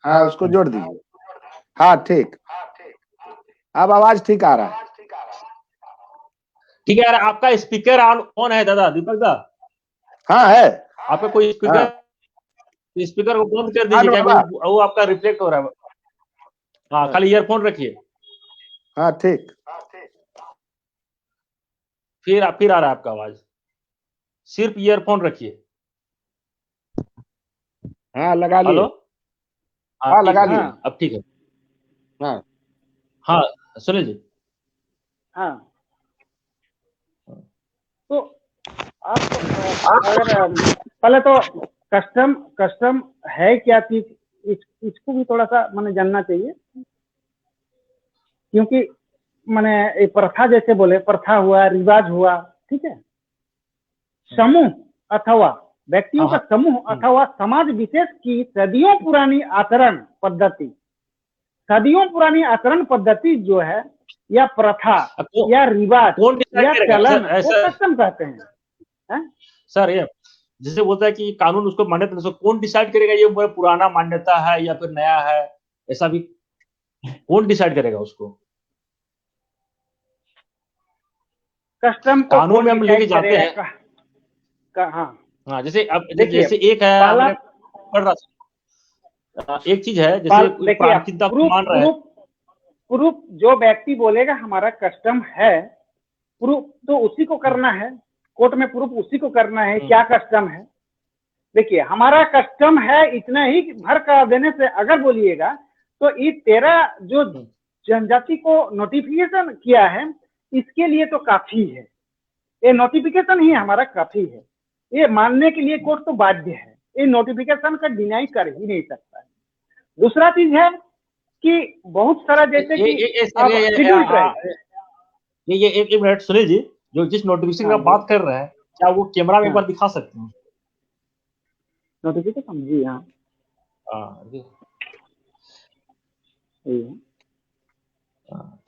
हाँ उसको जोड़ दीजिए। हाँ ठीक, अब आवाज ठीक आ रहा है। ठीक है यार, आपका स्पीकर ऑन है दादा दीपक दा? हाँ है। आपका कोई स्पीकर, हाँ। स्पीकर को बंद कर दीजिए, क्या वो आपका रिफ्लेक्ट हो रहा है। हाँ खाली ईयरफोन रखिए। हाँ ठीक, फिर आ रहा है आपका आवाज, सिर्फ ईयरफोन रखिए। हाँ लगा लिए। हेलो, हाँ लगा लिए। अब ठीक है। हाँ हाँ सुनिए जी। हाँ तो आप अगर पहले तो कस्टम है क्या चीज, इसको भी थोड़ा सा मैंने जानना चाहिए, क्योंकि मैंने प्रथा जैसे बोले, प्रथा हुआ, रिवाज हुआ, ठीक है, समूह अथवा व्यक्तियों का समूह अथवा समाज विशेष की सदियों पुरानी आचरण पद्धति जो है, या प्रथा या रिवाज या चलन, वो कस्टम कहते हैं। सर ये जैसे बोलता है कि कानून उसको मान्यता, तो कौन डिसाइड करेगा ये पुराना मान्यता है या फिर नया है, ऐसा भी कौन डिसाइड करेगा उसको? कस्टम कानून में हम लेके जाते हैं। हाँ जैसे अब जैसे एक है, हमने पढ़ रहा, एक चीज है जैसे प्राचीनता को मान रहा है, प्रूफ जो व्यक्ति बोलेगा हमारा कस्टम है, प्रूफ तो उसी को करना है, कोर्ट में प्रूफ उसी को करना है क्या कस्टम है। देखिए हमारा कस्टम है इतना ही भर कर देने से अगर बोलिएगा तो ये 13 जो जनजाति को नोटिफिकेशन किया है, इसके लिए तो काफी है, ये नोटिफिकेशन ही हमारा काफी है, ये मानने के लिए कोर्ट तो बाध्य है, ये नोटिफिकेशन का डिनाई कर ही नहीं सकता है। दूसरा चीज है कि बहुत सारा जैसे कि ये एक मिनट सुनील जी, जो जिस नोटिफिकेशन का बात कर रहे हैं, क्या वो कैमरा में एक बार दिखा सकते हैं नोटिफिकेशन? जी हाँ,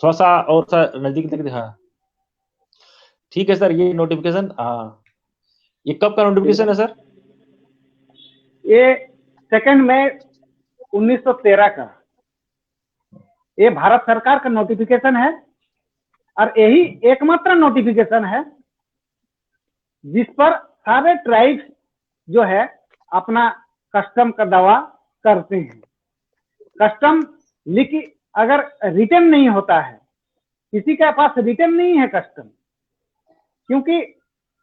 थोड़ा सा और सा नजदीक तक दिखा। ठीक है सर, ये नोटिफिकेशन, ये कब का नोटिफिकेशन है सर? ये 2 मई 1913 का, ये भारत सरकार का नोटिफिकेशन है और यही एकमात्र नोटिफिकेशन है जिस पर सारे ट्राइब्स जो है अपना कस्टम का दावा करते हैं। कस्टम लिखी अगर रिटर्न नहीं होता है, किसी के पास रिटर्न नहीं है कस्टम, क्योंकि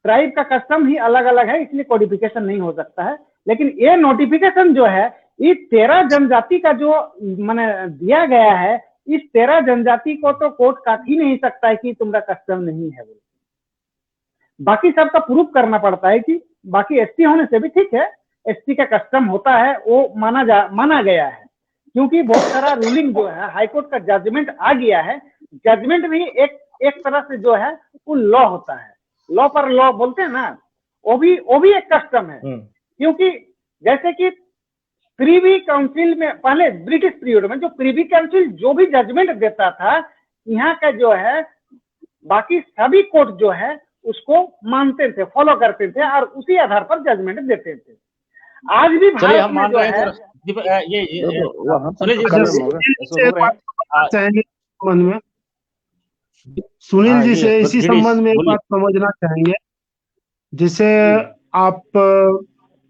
ट्राइब का कस्टम ही अलग अलग है, इसलिए कोडिफिकेशन नहीं हो सकता है। लेकिन ये नोटिफिकेशन जो है, ये 13 जनजाति का जो मैंने दिया गया है, इस 13 जनजाति को तो कोर्ट काट ही नहीं सकता है कि तुम्हारा कस्टम नहीं है। बाकी सबका प्रूफ करना पड़ता है कि बाकी एसटी होने से भी ठीक है, एसटी का कस्टम होता है, वो माना गया है, क्योंकि बहुत सारा रूलिंग जो है, हाईकोर्ट का जजमेंट आ गया है। जजमेंट भी एक तरह से जो है वो लॉ होता है, लॉ पर लॉ बोलते हैं ना, वो भी एक कस्टम है। क्योंकि जैसे कि प्रीवी काउंसिल में पहले ब्रिटिश पीरियड में जो प्रीवी काउंसिल जो भी जजमेंट देता था, यहाँ का जो है बाकी सभी कोर्ट जो है उसको मानते थे, फॉलो करते थे और उसी आधार पर जजमेंट देते थे। आज भी चलिए भारत हम में मान जो रहे है हैं ये वहाँ पर सुनील जी तो सुनील जी चाहेंगे संबंध में, सुनील जी से इसी संबंध में एक बात समझना चाहेंगे। जैसे आप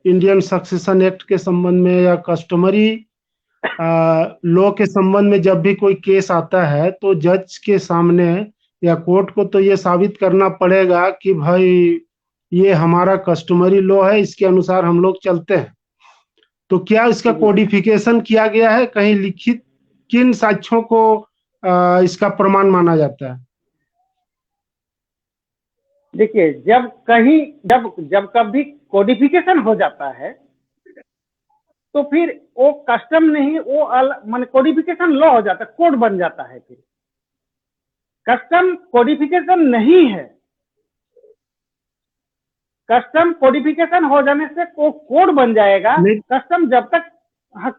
इंडियन सक्सेशन एक्ट के संबंध में या कस्टमरी लॉ के संबंध में जब भी कोई केस आता है तो जज के सामने या कोर्ट को तो ये साबित करना पड़ेगा कि भाई ये हमारा कस्टमरी लॉ है, इसके अनुसार हम लोग चलते हैं। तो क्या इसका कोडिफिकेशन किया गया है कहीं लिखित? किन साक्ष्यों को इसका प्रमाण माना जाता है? देखिए, जब कभी कोडिफिकेशन हो जाता है तो फिर वो कस्टम नहीं, वो मान कोडिफिकेशन लॉ हो जाता है, कोड बन जाता है। फिर कस्टम कोडिफिकेशन नहीं है। कस्टम कोडिफिकेशन हो जाने से वो कोड बन जाएगा। कस्टम जब तक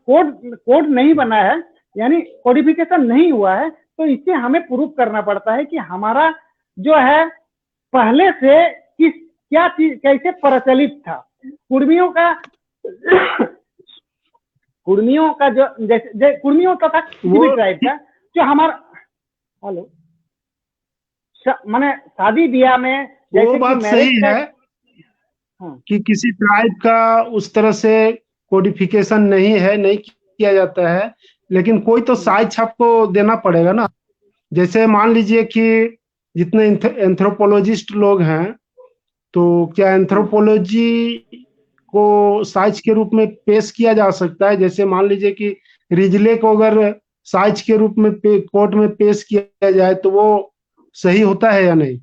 कोड नहीं बना है, यानी कोडिफिकेशन नहीं हुआ है, तो इससे हमें प्रूफ करना पड़ता है कि हमारा जो है पहले से क्या चीज कैसे प्रचलित था। कुर्मियों का जो जैसे कुर्मियों का था किसी भी ट्राइब का जो हमारा माने शादी ब्याह में वो बात सही है कि किसी ट्राइब का उस तरह से कोडिफिकेशन नहीं है, नहीं किया जाता है, लेकिन कोई तो साक्ष्य आपको देना पड़ेगा ना। जैसे मान लीजिए कि जितने एंथ्रोपोलॉजिस्ट लोग हैं, तो क्या एंथ्रोपोलॉजी को साक्ष्य के रूप में पेश किया जा सकता है? जैसे मान लीजिए कि रिजले को अगर साक्ष्य के रूप में कोर्ट में पेश किया जाए तो वो सही होता है या नहीं?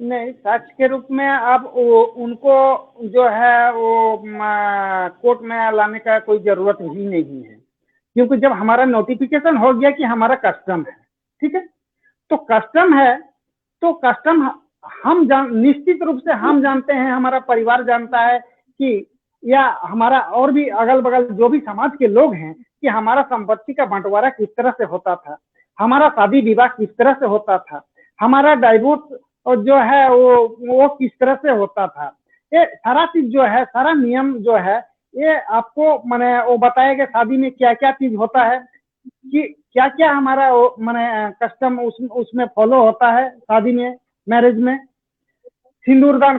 नहीं, साक्ष्य के रूप में अब उनको जो है वो कोर्ट में लाने का कोई जरूरत ही नहीं है, क्योंकि जब हमारा नोटिफिकेशन हो गया कि हमारा कस्टम है, ठीक है, तो कस्टम है तो कस्टम हम निश्चित रूप से हम जानते हैं, हमारा परिवार जानता है कि या हमारा और भी अगल बगल जो भी समाज के लोग हैं कि हमारा संपत्ति का बंटवारा किस तरह से होता था, हमारा शादी विवाह किस तरह से होता था, हमारा डाइवोर्स और जो है वो किस तरह से होता था। ये सारा चीज जो है, सारा नियम जो है, ये आपको माने वो बताएगा शादी में क्या क्या चीज होता है, कि क्या क्या हमारा माने कस्टम उसमें फॉलो होता है। शादी में, मैरिज में सिंदूरदान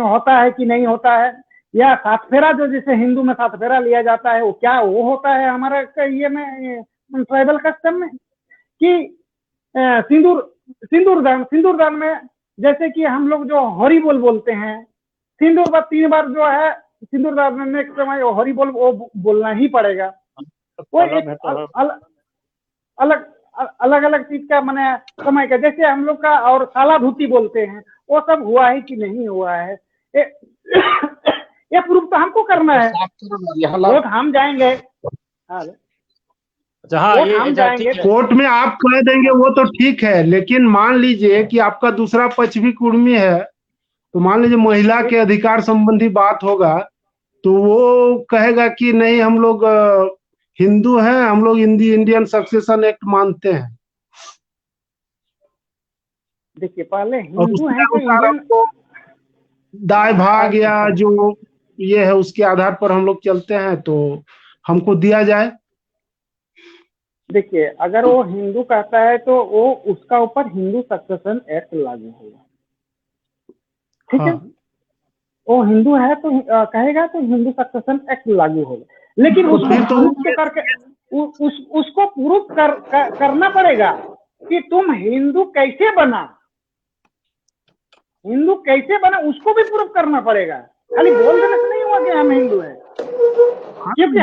होता है कि नहीं होता है, या सात फेरा जो जैसे हिंदू में सात फेरा लिया जाता है, वो क्या वो होता है हमारा ये में ट्राइबल कस्टम में, कि सिंदूरदान में जैसे कि हम लोग जो हरि बोल बोलते हैं, सिंदूर 3 बार जो है सिंदूरदान में समय हरि बोल वो बोलना ही पड़ेगा। वो अलग अलग चीज का माने समय का, जैसे हम लोग का और साला धुती बोलते हैं, वो सब हुआ है कि नहीं हुआ है, ये प्रूफ तो हमको करना है। वोट हम जाएंगे, कोर्ट में आप कह देंगे वो तो ठीक है, लेकिन मान लीजिए कि आपका दूसरा पक्ष भी कुर्मी है, तो मान लीजिए महिला के अधिकार संबंधी बात होगा तो वो कहेगा कि नहीं हम लोग हिंदू हैं, हम लोग इंडियन सक्सेशन एक्ट मानते हैं। देखिए, पहले हिंदू हैं तो इंडियन दाय भाग या जो ये है उसके आधार पर हम लोग चलते हैं, तो हमको दिया जाए। देखिए, अगर वो हिंदू कहता है तो वो उसका ऊपर हिंदू सक्सेशन एक्ट लागू होगा, ठीक है। वो हिंदू है तो कहेगा तो हिंदू सक्सेशन एक्ट लागू होगा, लेकिन उसको प्रूफ करना पड़ेगा कि तुम हिंदू कैसे बना, उसको भी प्रूफ करना पड़ेगा। खाली बोल देने से नहीं हुआ कि हम हिंदू हैं, क्योंकि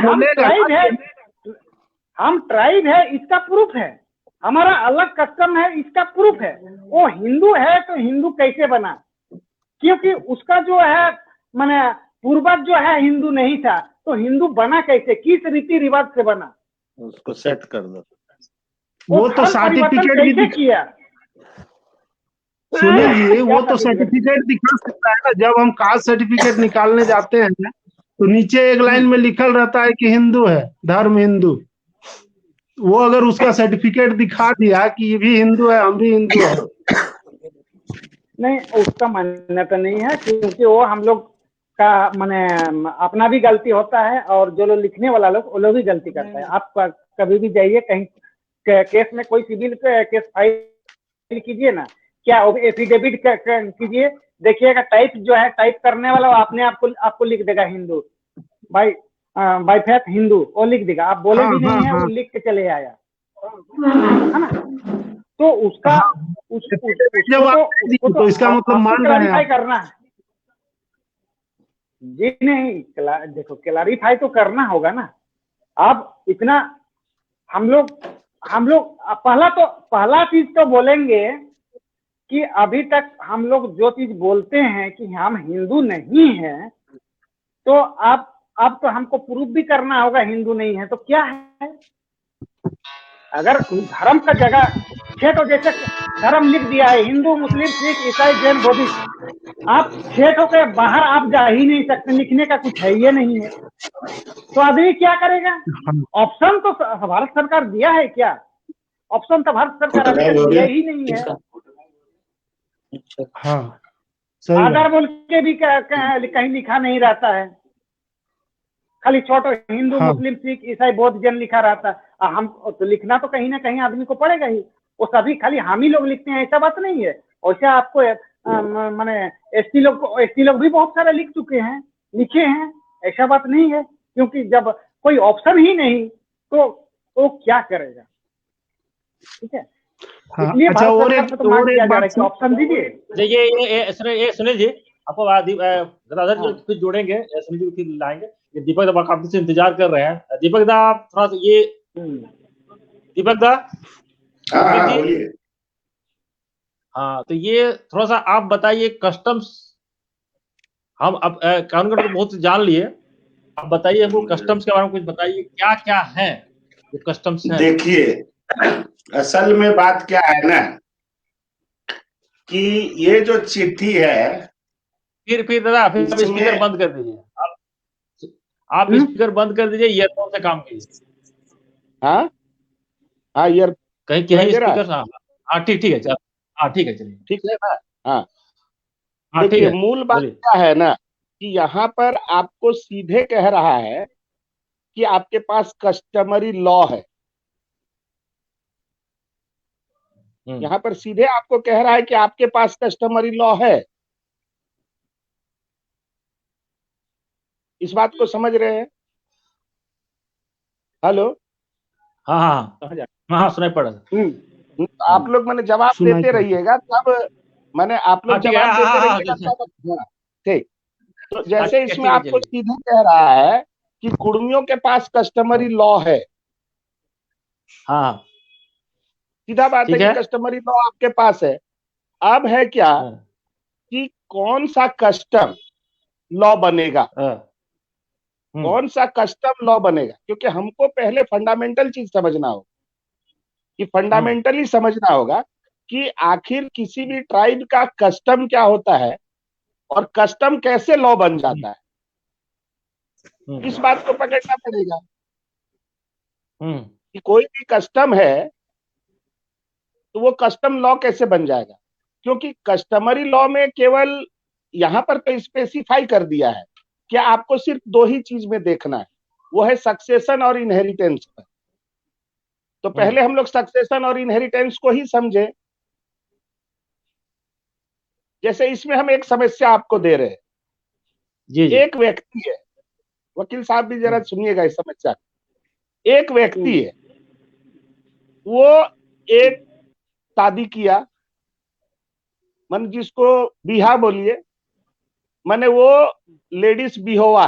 हम ट्राइब है इसका प्रूफ है, हमारा अलग कस्टम है इसका प्रूफ है। वो हिंदू है तो हिंदू कैसे बना, क्योंकि उसका जो है माने पूर्वज जो है हिंदू नहीं था, तो हिंदू बना कैसे, किस रीति रिवाज से बना, उसको सेट कर दो। वो तो सर्टिफिकेट भी किया। सुनील जी, वो तो सर्टिफिकेट दिखा सकता है ना। जब हम कास्ट सर्टिफिकेट निकालने जाते हैं तो नीचे एक लाइन में लिखल रहता है कि हिंदू है, धर्म हिंदू। वो अगर उसका सर्टिफिकेट दिखा दिया कि ये भी हिंदू है, हम भी हिंदू है, नहीं उसका मान्यता नहीं है, क्योंकि वो हम लोग का माने अपना भी गलती होता है, और जो लोग लिखने वाला लोग, वो लोग भी गलती करता है। आप कभी भी जाइए कहीं केस में, कोई सिविल केस फाइल कीजिए ना, क्या एफिडेविट कीजिए, देखिएगा टाइप जो है, टाइप करने वाला अपने आपको लिख देगा Hindu, by by faith Hindu, वो लिख देगा, आप बोले हाँ भी हाँ नहीं है, हाँ वो लिख के चले आया, है ना। तो उसका हाँ, जब आप तो इसका मतलब आपको मान रहे हैं क्लैरिफाई आप। करना है जी। नहीं देखो, क्लैरिफाई तो करना होगा ना। आप इतना हम लोग पहला चीज तो बोलेंगे कि अभी तक हम लोग जो चीज बोलते हैं कि हम हिंदू नहीं हैं, तो अब तो हमको प्रूफ भी करना होगा हिंदू नहीं है तो क्या है। अगर धर्म का जगह छह, तो जैसे धर्म लिख दिया है हिंदू मुस्लिम सिख ईसाई जैन बौद्धिस्ट, आप छह के बाहर आप जा ही नहीं सकते, लिखने का कुछ है ये नहीं है, तो आदमी क्या करेगा। ऑप्शन तो भारत सरकार दिया है क्या? ऑप्शन तो भारत सरकार अभी तक दिया ही नहीं है। हाँ सही आधार बात। बोल के भी कहीं लिखा नहीं रहता है, खाली छोटो हिंदू हाँ मुस्लिम सिख ईसाई बौद्ध जैन लिखा रहता है। हम तो लिखना तो कहीं ना कहीं आदमी को पड़ेगा ही, वो सभी खाली हम ही लोग लिखते हैं ऐसा बात नहीं है। वैसे आपको माने एसटी लोग भी बहुत सारे लिख चुके हैं, लिखे हैं, ऐसा बात नहीं है। क्योंकि जब कोई ऑप्शन ही नहीं तो क्या करेगा, ठीक है। हाँ। इसलिए अच्छा, भारत और सरकार एक से तो मांग और किया एक जा रहा बात है कि ऑप्शन दीजिए। ये सुनील जी, आपको गदाधर जी हाँ। फिर जोड़ेंगे, सुनील जी फिर लाएंगे। ये दीपक दा काफी से इंतजार कर रहे हैं। दीपक दा आप थोड़ा सा ये, दीपक दा, दीपक जी, बोलिए। हाँ, तो ये थोड़ा सा आप बताइए कस्टम्स, हम अब कानून का तो बहुत जान लिए, आप बताइए हमको कस्टम्स के बारे में कुछ बताइए, क्या क्या है जो कस्टम्स है। देखिए, असल में बात क्या है ना कि ये जो चिट्ठी है, फिर दादा फिर आप स्पीकर इसमें बंद कर दीजिए, आप स्पीकर बंद कर दीजिए, ईयरफोन से काम कीजिए। हाँ हाँ, ईयर कहीं सुनाई कहीं दे रहा है? स्पीकर, हाँ हाँ, ठीक ठीक है, चल, हाँ ठीक है, चलिए, ठीक है ना? हाँ, हाँ ठीक देखिए है, मूल बात बोलिए। क्या है ना कि यहाँ पर आपको सीधे कह रहा है कि आपके पास कस्टमरी लॉ है। यहाँ पर सीधे आपको कह रहा है कि आपके पास कस्टमरी लॉ है। इस बात को समझ रहे हैं? हेलो, हाँ हाँ हाँ हाँ, सुनाई पड़ रहा है। आप लोग मैंने जवाब सुनाई देते पड़ता। रहिएगा, तब मैंने आप हाँ लोग ठीक है, जवाब हाँ देते हाँ हाँ, रहिएगा हाँ, तब। हाँ, ठीक। तो हाँ, जैसे ठीक इसमें है, आपको चलिए। सीधे कह रहा है कि कुर्मियों के पास कस्टमरी लॉ है। हाँ हाँ, सीधा बात है ठीक कि है। कस्टमरी लॉ आपके पास है। अब है क्या हाँ कि कौन सा कस्टम लॉ बनेगा, हाँ, कौन सा कस्टम लॉ बनेगा, क्योंकि हमको पहले फंडामेंटल चीज समझना होगा, कि फंडामेंटली समझना होगा कि आखिर किसी भी ट्राइब का कस्टम क्या होता है और कस्टम कैसे लॉ बन जाता है। इस बात को पकड़ना पड़ेगा कि कोई भी कस्टम है तो वो कस्टम लॉ कैसे बन जाएगा। क्योंकि कस्टमरी लॉ में केवल यहां पर तो स्पेसिफाई कर दिया है कि आपको सिर्फ दो ही चीज में देखना है, वो है सक्सेशन और इनहेरिटेंस पर। तो पहले हम लोग सक्सेशन और इनहेरिटेंस को ही समझे। जैसे इसमें हम एक समस्या आपको दे रहे हैं। जी जी, एक व्यक्ति है, वकील साहब भी जरा सुनिएगा इस समस्या। एक व्यक्ति है, वो एक शादी किया, मन जिसको बिहा बोलिए, माने वो लेडीज बिहोवा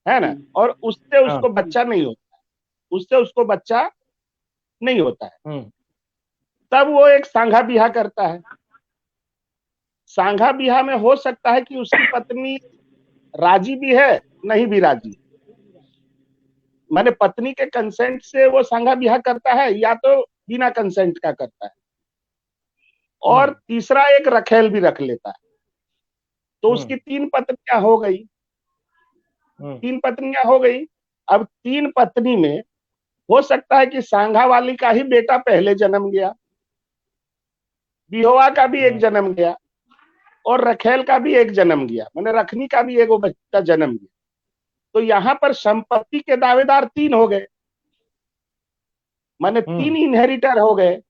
है ना, और उससे उसको बच्चा नहीं होता है, उससे उसको बच्चा नहीं होता है। तब वो एक सांघा बिहा करता है। सांघा बिहा में हो सकता है कि उसकी पत्नी राजी भी है, नहीं भी राजी, माने पत्नी के कंसेंट से वो सांघा बिहा करता है या तो बिना कंसेंट का करता है। और तीसरा एक रखेल भी रख लेता है। तो उसकी तीन पत्नियां हो गई, तीन पत्नियां हो गई। अब तीन पत्नी में हो सकता है कि सांगा वाली का ही बेटा पहले जन्म गया, बिहोवा का भी एक जन्म गया, और रखेल का भी एक जन्म गया, मैंने रखनी का भी एक बच्चा जन्म गया। तो यहाँ पर संपत्ति के दावेदार 3 हो गए, माने 3 इनहेरिटर हो गए।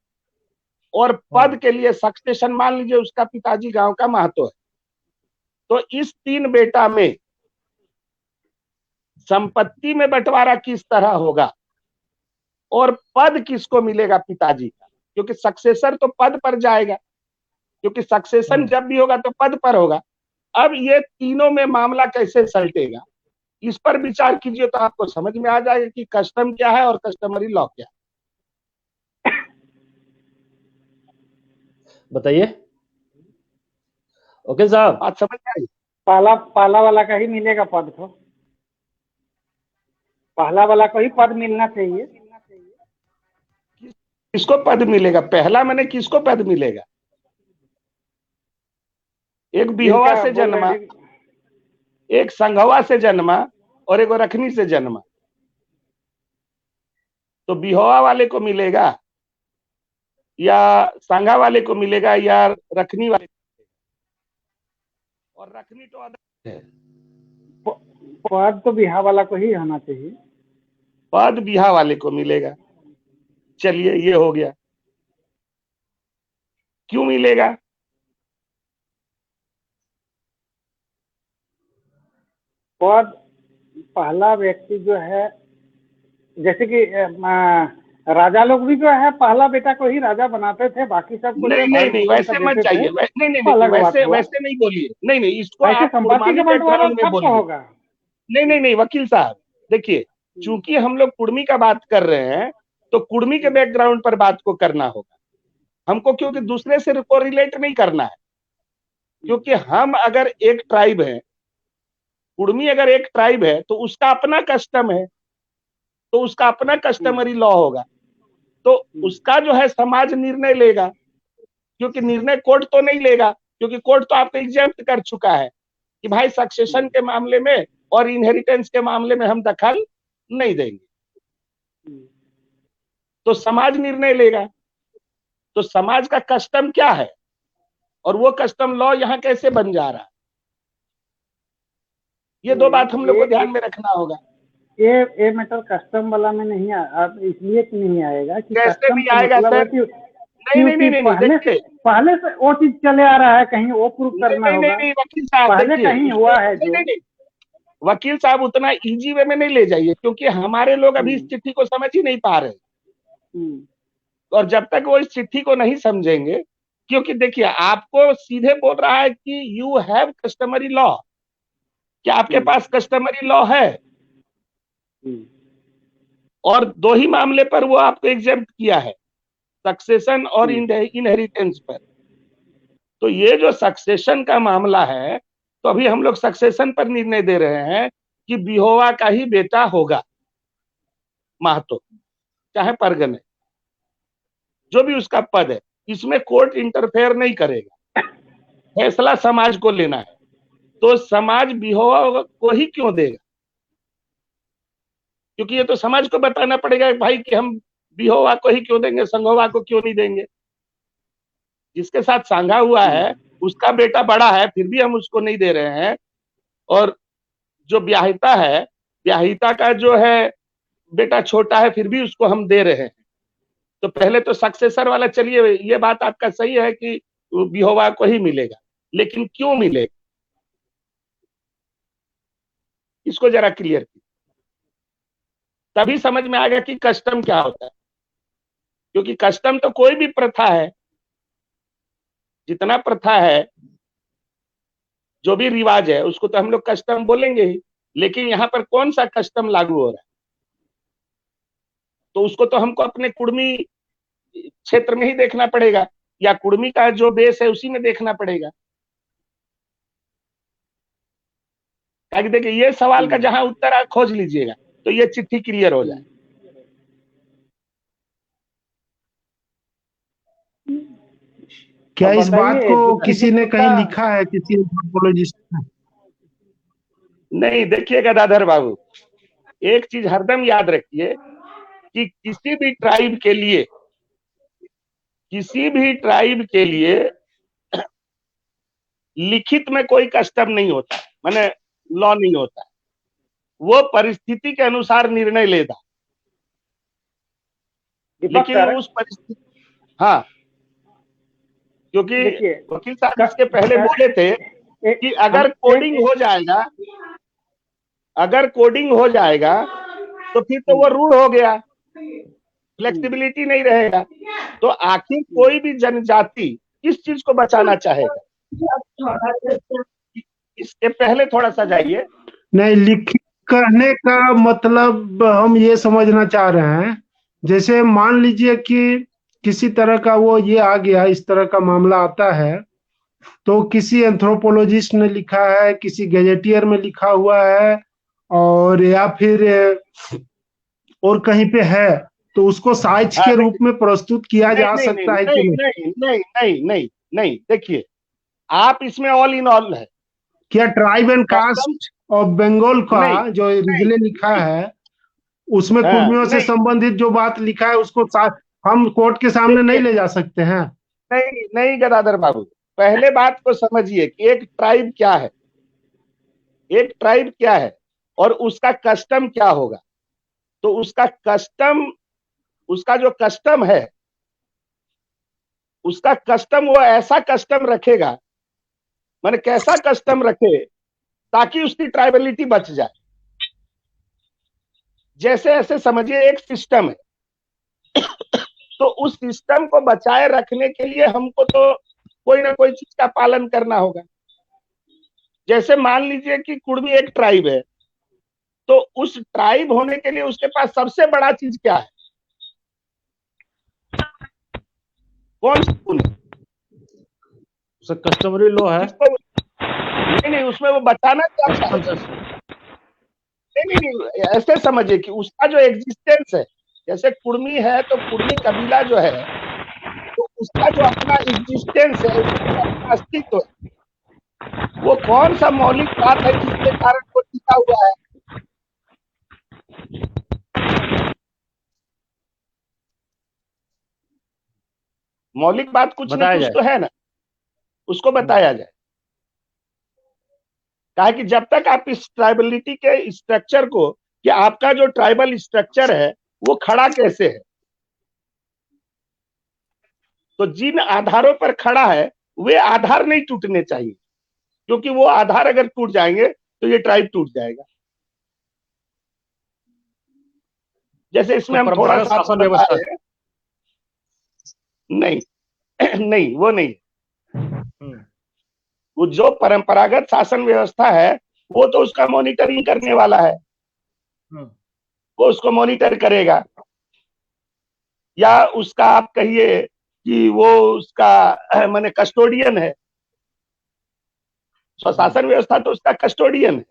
और पद के लिए सक्सेशन, मान लीजिए उसका पिताजी गांव का महतो है, तो इस 3 बेटा में संपत्ति में बंटवारा किस तरह होगा और पद किसको मिलेगा पिताजी का, क्योंकि सक्सेसर तो पद पर जाएगा, क्योंकि सक्सेशन जब भी होगा तो पद पर होगा। अब ये तीनों में मामला कैसे सलटेगा, इस पर विचार कीजिए तो आपको समझ में आ जाएगा कि कस्टम क्या है और कस्टमरी लॉ क्या है। बताइए ओके साहब, बात समझ में आई? पहला वाला का ही मिलेगा पद को, पहला वाला को ही पद मिलना चाहिए। किसको पद मिलेगा? पहला मैंने किसको पद मिलेगा? एक बिहोवा से जन्मा, एक संघवा से जन्मा और एक रखनी से जन्मा। तो बिहोवा वाले को मिलेगा या संघा वाले को मिलेगा या रखनी वाले को मिलेगा? और रखनी तो अलग है। पद तो बिहा वाला को ही होना चाहिए। पद बिहा वाले को मिलेगा। चलिए ये हो गया। क्यों मिलेगा? पद पहला व्यक्ति जो है, जैसे कि राजा लोग भी जो है पहला बेटा को ही राजा बनाते थे, बाकी सब को नहीं वैसे मत जाइए, नहीं वैसे नहीं बोलिए, नहीं इसको आप संपत्ति के बंटवारा सबको होगा। नहीं वकील साहब देखिए, चूंकि हम लोग कुर्मी का बात कर रहे हैं तो कुर्मी के बैकग्राउंड पर बात को करना होगा हमको, क्योंकि दूसरे से को रिलेट नहीं करना है। क्योंकि हम अगर एक ट्राइब है, कुर्मी अगर एक ट्राइब है तो उसका अपना कस्टम है, तो उसका अपना कस्टमरी लॉ होगा, तो उसका जो है समाज निर्णय लेगा, क्योंकि निर्णय कोर्ट तो नहीं लेगा, क्योंकि कोर्ट तो आपको एग्जेम्प्ट कर चुका है कि भाई सक्सेशन के मामले में और इनहेरिटेंस के मामले में हम दखल नहीं देंगे। तो समाज निर्णय लेगा। तो समाज का कस्टम क्या है और वो कस्टम लॉ यहाँ कैसे बन जा रहा है, ये 2 बात हम लोग को ध्यान में रखना होगा। ये मैटर कस्टम वाला में नहीं इसलिए नहीं आएगा कि कैसे नहीं आएगा सर? नहीं पहले से वो चीज चले आ रहा है, कहीं वो प्रूफ करना होगा। नहीं वकील साहब, पहले कहीं हुआ है जो वकील साहब उतना इजी वे में नहीं ले जाइए, क्योंकि हमारे लोग अभी इस चिट्ठी को समझ ही नहीं पा रहे। और जब तक वो इस चिट्ठी को नहीं समझेंगे, क्योंकि देखिए आपको सीधे बोल रहा है कि यू हैव कस्टमरी लॉ, क्या आपके पास कस्टमरी लॉ है? और 2 ही मामले पर वो आपको एग्जेम्प्ट किया है, सक्सेशन और इनहेरिटेंस पर। तो ये जो सक्सेशन का मामला है, तो अभी हम लोग सक्सेशन पर निर्णय दे रहे हैं कि बिहोवा का ही बेटा होगा महतो, चाहे परगने, जो भी उसका पद है, इसमें कोर्ट इंटरफेयर नहीं करेगा, फैसला समाज को लेना है। तो समाज बिहोवा को ही क्यों देगा? क्योंकि ये तो समाज को बताना पड़ेगा भाई कि हम बिहोवा को ही क्यों देंगे, संघोवा को क्यों नहीं देंगे। जिसके साथ सांगा हुआ है उसका बेटा बड़ा है, फिर भी हम उसको नहीं दे रहे हैं, और जो ब्याहिता है, ब्याहिता का जो है बेटा छोटा है, फिर भी उसको हम दे रहे हैं। तो पहले तो सक्सेसर वाला, चलिए ये बात आपका सही है कि बिहोवा को ही मिलेगा, लेकिन क्यों मिलेगा इसको जरा क्लियर कीजिए, तभी समझ में आएगा कि कस्टम क्या होता है। क्योंकि कस्टम तो कोई भी प्रथा है, जितना प्रथा है, जो भी रिवाज है, उसको तो हम लोग कस्टम बोलेंगे ही, लेकिन यहाँ पर कौन सा कस्टम लागू हो रहा है, तो उसको तो हमको अपने कुर्मी क्षेत्र में ही देखना पड़ेगा, या कुर्मी का जो बेस है उसी में देखना पड़ेगा। देखिए ये सवाल का जहां उत्तर आप खोज लीजिएगा तो ये चिट्ठी क्लियर हो जाए। क्या इस बात को किसी ने कहीं लिखा है, किसी एंथ्रोपोलॉजिस्ट ने? नहीं, देखिए गदाधर बाबू, एक चीज हरदम याद रखिए कि किसी भी ट्राइब के लिए लिखित में कोई कस्टम नहीं होता, माने लॉ नहीं होता, वो परिस्थिति के अनुसार निर्णय लेता। लेकिन उस परिस्थिति, हाँ, क्योंकि वकील साहब इसके पहले बोले थे कि अगर कोडिंग हो जाएगा तो फिर तो वो रूल हो गया, फ्लेक्सिबिलिटी नहीं रहेगा। तो आखिर कोई भी जनजाति किस चीज को बचाना चाहेगा? इसके पहले थोड़ा सा जाइए। नहीं, लिखित कहने का मतलब हम ये समझना चाह रहे हैं, जैसे मान लीजिए कि किसी तरह का वो ये आ गया, इस तरह का मामला आता है, तो किसी एंथ्रोपोलॉजिस्ट ने लिखा है, किसी गैजेटियर में लिखा हुआ है, और या फिर और कहीं पे है, तो उसको साक्ष्य के रूप में प्रस्तुत किया जा सकता है कि नहीं। देखिए, आप इसमें ऑल इन ऑल है। क्या tribe and caste of Bengal का जो रिजले लिखा है, उसमें कुर्मियों से संबंधित जो बात लिखा है, उसको हम कोर्ट के सामने नहीं ले जा सकते हैं? नहीं गदाधर बाबू, पहले बात को समझिए कि एक ट्राइब क्या है और उसका कस्टम क्या होगा। तो उसका जो कस्टम है, उसका कस्टम वो ऐसा कस्टम रखेगा, माने कैसा कस्टम रखे ताकि उसकी ट्राइबलिटी बच जाए। जैसे ऐसे समझिए एक सिस्टम है, तो उस सिस्टम को बचाए रखने के लिए हमको तो कोई ना कोई चीज का पालन करना होगा। जैसे मान लीजिए कि कुर्मी एक ट्राइब है, तो उस ट्राइब होने के लिए उसके पास सबसे बड़ा चीज क्या है? कौन सी कस्टमरी लॉ है। नहीं, उसमें वो बताना चाहता है। नहीं, ऐसे समझिए कि उसका जो एग्जिस्टेंस है, जैसे कुर्मी है तो कुर्मी कबीला जो है, तो उसका जो अपना एग्जिस्टेंस है, उसका अस्तित्व है, वो कौन सा मौलिक बात है जिसके कारण वो टिका हुआ है? मौलिक बात कुछ न कुछ तो है ना, उसको बताया जाए। कहा कि जब तक आप इस ट्राइबलिटी के स्ट्रक्चर को, कि आपका जो ट्राइबल स्ट्रक्चर है वो खड़ा कैसे है, तो जिन आधारों पर खड़ा है वे आधार नहीं टूटने चाहिए, क्योंकि वो आधार अगर टूट जाएंगे तो ये ट्राइब टूट जाएगा। जैसे इसमें हम थोड़ा सा नहीं वो नहीं, वो जो परंपरागत शासन व्यवस्था है वो तो उसका मॉनिटरिंग करने वाला है, वो उसको मॉनिटर करेगा, या उसका आप कहिए कि वो उसका माने कस्टोडियन है। स्वशासन व्यवस्था तो उसका कस्टोडियन है,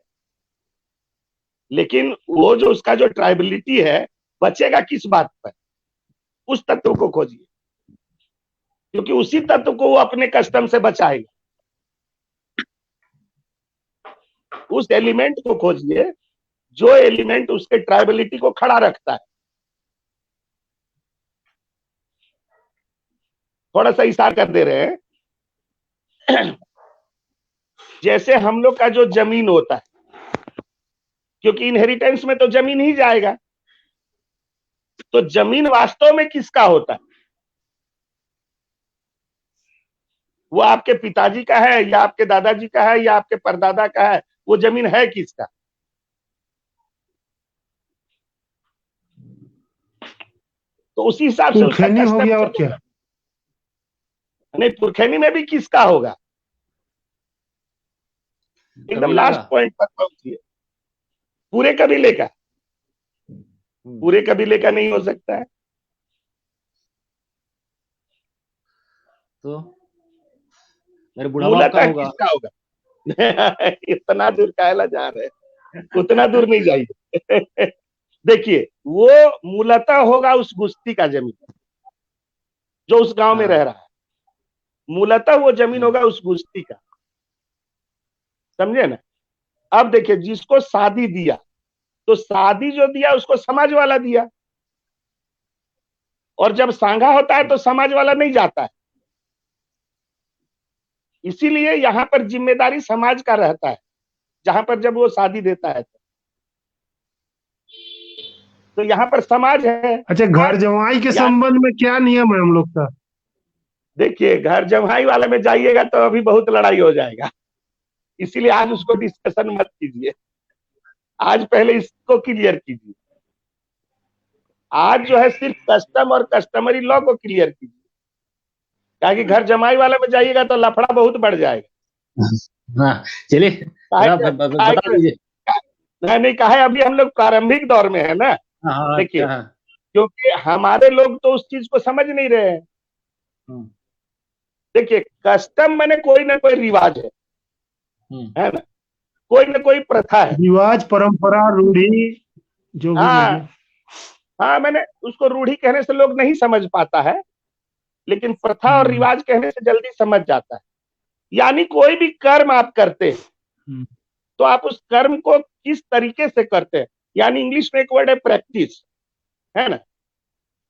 लेकिन वो जो उसका जो ट्राइबलिटी है बचेगा किस बात पर? उस तत्व को खोजिए, क्योंकि उसी तत्व को वो अपने कस्टम से बचाएगा। उस एलिमेंट को खोजिए जो एलिमेंट उसके ट्राइबलिटी को खड़ा रखता है। थोड़ा सा इशारा कर दे रहे हैं। जैसे हम लोग का जो जमीन होता है, क्योंकि इनहेरिटेंस में तो जमीन ही जाएगा, तो जमीन वास्तव में किसका होता है? वो आपके पिताजी का है या आपके दादाजी का है या आपके परदादा का है? वो जमीन है किसका? तो उसी हिसाब से उसका हो गया। और क्या? नहीं, पुरखैनी में भी किसका होगा? एकदम लास्ट पॉइंट पर पहुंचिए। पूरे कबीले का? पूरे कबीले का नहीं हो सकता है। तो मेरे बुढ़ापा का होगा। किसका होगा? इतना दूर काहेला जा रहे हैं, उतना दूर नहीं जाइए। देखिए, वो मूलतः होगा उस गुस्ती का जमीन जो उस गांव में रह रहा है। मूलतः वो जमीन होगा उस गुस्ती का, समझे ना? अब देखिए, जिसको शादी दिया, तो शादी जो दिया उसको समाज वाला दिया, और जब सांगा होता है तो समाज वाला नहीं जाता है। इसीलिए यहाँ पर जिम्मेदारी समाज का रहता है, जहां पर जब वो शादी देता है तो यहाँ पर समाज है। अच्छा, घर जमाई के संबंध में क्या नियम है हम लोग का? देखिए, घर जमाई वाले में जाइएगा तो अभी बहुत लड़ाई हो जाएगा, इसीलिए आज उसको डिस्कशन मत कीजिए, आज पहले इसको क्लियर कीजिए। आज जो है सिर्फ कस्टम और कस्टमरी लॉ को क्लियर कीजिए, ताकि घर जमाई वाले में जाइएगा तो लफड़ा बहुत बढ़ जाएगा। हाँ, चलिए बता दीजिए। नहीं कहा है, अभी हम लोग प्रारंभिक दौर में है ना। देखिए, क्योंकि हमारे लोग तो उस चीज को समझ नहीं रहे हैं। देखिए, कस्टम माने कोई ना कोई रिवाज है ना, कोई ना कोई प्रथा है, रिवाज, परंपरा, रूढ़ी जो भी। हाँ, मैंने उसको रूढ़ी कहने से लोग नहीं समझ पाता है, लेकिन प्रथा और रिवाज कहने से जल्दी समझ जाता है। यानी कोई भी कर्म आप करते हैं तो आप उस कर्म को किस तरीके से करते हैं, यानी इंग्लिश में एक वर्ड है प्रैक्टिस, है ना,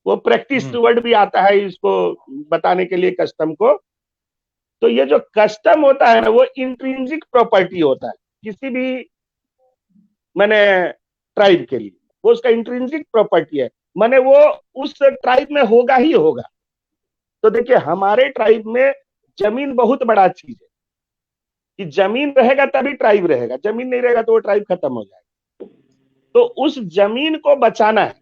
वो प्रैक्टिस वर्ड भी आता है इसको बताने के लिए कस्टम को। तो ये जो कस्टम होता है ना, वो इंट्रिंसिक प्रॉपर्टी होता है किसी भी मैंने ट्राइब के लिए, वो उसका इंट्रिंसिक प्रॉपर्टी है, माने वो उस ट्राइब में होगा ही होगा। तो देखिए, हमारे ट्राइब में जमीन बहुत बड़ा चीज है, कि जमीन रहेगा तभी ट्राइब रहेगा, जमीन नहीं रहेगा तो वो ट्राइब खत्म हो जाएगा। तो उस जमीन को बचाना है,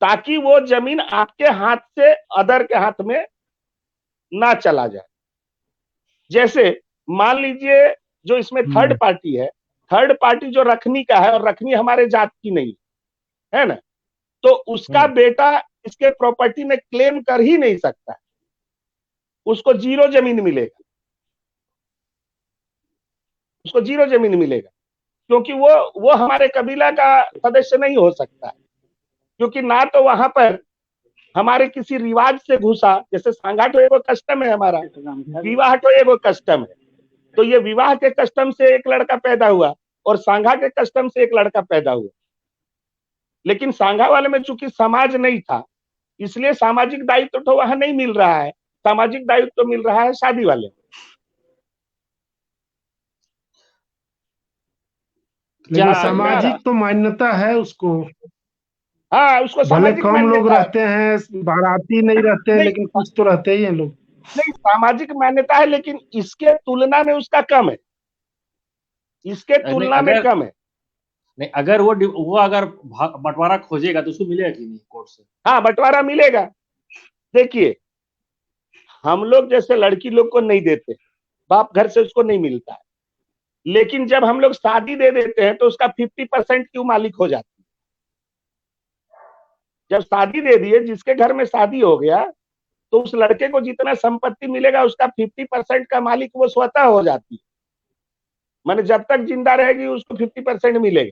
ताकि वो जमीन आपके हाथ से अदर के हाथ में ना चला जाए। जैसे मान लीजिए, जो इसमें थर्ड पार्टी है, थर्ड पार्टी जो रखनी का है, और रखनी हमारे जात की नहीं है ना, तो उसका बेटा इसके प्रॉपर्टी में क्लेम कर ही नहीं सकता, उसको जीरो जमीन मिलेगा, उसको जीरो जमीन मिलेगा, क्योंकि वो हमारे कबीला का सदस्य नहीं हो सकता है, क्योंकि ना तो वहां पर हमारे किसी रिवाज से घुसा, जैसे सांगाठो एगो कस्टम है हमारा, विवाह तो एगो कस्टम है, तो ये विवाह के कस्टम से एक लड़का पैदा हुआ और सांगा के कस्टम से एक लड़का पैदा हुआ, लेकिन सांगा वाले में चूंकि समाज नहीं था, इसलिए सामाजिक दायित्व तो वहां नहीं मिल रहा है, सामाजिक दायित्व तो मिल रहा है शादी वाले। लेकिन सामाजिक तो मान्यता है उसको। हाँ, उसको भले कम लोग रहते हैं, बाराती नहीं रहते हैं, लेकिन कुछ तो रहते ही हैं लोग। नहीं, सामाजिक मान्यता है, लेकिन इसके तुलना में उसका कम है, इसके तुलना में कम है। नहीं, अगर वो अगर बंटवारा खोजेगा तो उसको मिलेगा कि नहीं कोर्ट से? हाँ, बंटवारा मिलेगा। देखिए, हम लोग जैसे लड़की लोग को नहीं देते, बाप घर से उसको नहीं मिलता है, लेकिन जब हम लोग शादी दे देते हैं तो उसका 50% क्यों मालिक हो जाती है। जब शादी दे दिए, जिसके घर में शादी हो गया, तो उस लड़के को जितना संपत्ति मिलेगा उसका 50% का मालिक वो स्वतः हो जाती है, माने जब तक जिंदा रहेगी उसको 50% मिलेगा।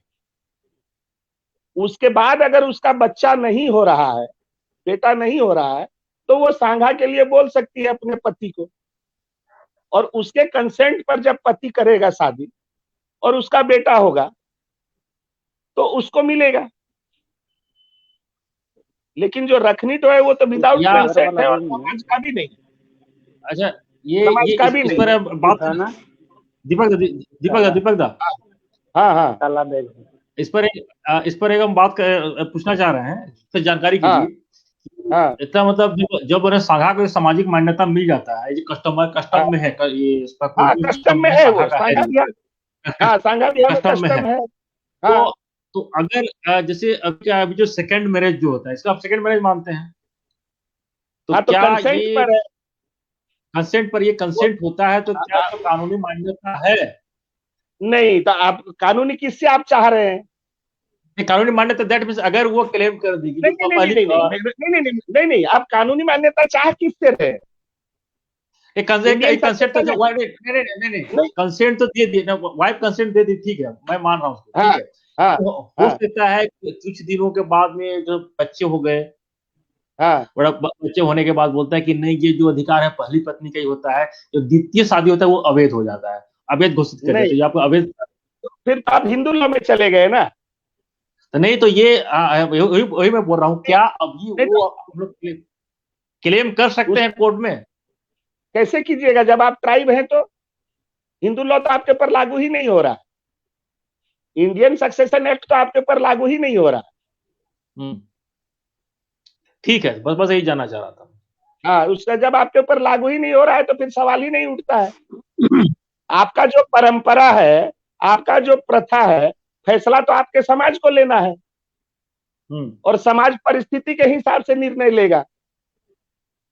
उसके बाद अगर उसका बच्चा नहीं हो रहा है, बेटा नहीं हो रहा है, तो वो सांगा के लिए बोल सकती है अपने पति को, और उसके कंसेंट पर जब पति करेगा शादी और उसका बेटा होगा तो उसको मिलेगा। लेकिन जो रखनी तो है वो तो विदाउट कंसेंट है और समाज का भी नहीं। अच्छा, ये इस पर बात है ना दीपक दा। हाँ, इस पर एक हम बात पूछना चाह रहे हैं, फिर जानकारी कीजिए। इसका मतलब जब उन्हें सांगा को सामाजिक मान्यता मिल जाता है, ये कस्टम में है, ये कस्टम में है, वो सांगा भी कस्टम है। तो अगर जैसे अभी जो सेकंड मैरिज जो होता है, इसको आप सेकंड मैरिज मानते हैं? तो क्या ये कंसेंट पर ये कंसेंट होता है, तो क्या तो कानूनी मान्यता है? नहीं, तो आप कानूनी किससे आप चाह रहे हैं? कानूनी मान्यता दैट मींस अगर वो क्लेम कर देगी नहीं, आप कानूनी मान्यता चाह किससे रहे? कंसेंट तो कंसेंट तो दे दिए ना, वाइफ कंसेंट दे दी, ठीक है, मैं मान रहा हूँ, ठीक है। हो सकता है कुछ दिनों के बाद में जो बच्चे हो गए, बड़ा बच्चे होने के बाद बोलता है कि नहीं, ये जो अधिकार है पहली पत्नी का ही होता है, जो द्वितीय शादी होता है वो अवैध हो जाता है, अवैध घोषित कर देते हैं आपको अवैध। फिर आप हिंदू लॉ में चले गए ना। तो नहीं तो ये वही वही मैं बोल रहा हूँ, क्या अभी वो हम लोग क्लेम कर सकते हैं कोर्ट में? कैसे कीजिएगा जब आप ट्राइब हैं? तो हिंदू लॉ तो आपके ऊपर लागू ही नहीं हो रहा, इंडियन सक्सेशन एक्ट तो आपके ऊपर लागू ही नहीं हो रहा। ठीक है, बस यही जानना चाह रहा था। हाँ, उसका जब आपके ऊपर लागू ही नहीं हो रहा है तो फिर सवाल ही नहीं उठता है। आपका जो परंपरा है, आपका जो प्रथा है, फैसला तो आपके समाज को लेना है और समाज परिस्थिति के हिसाब से निर्णय लेगा।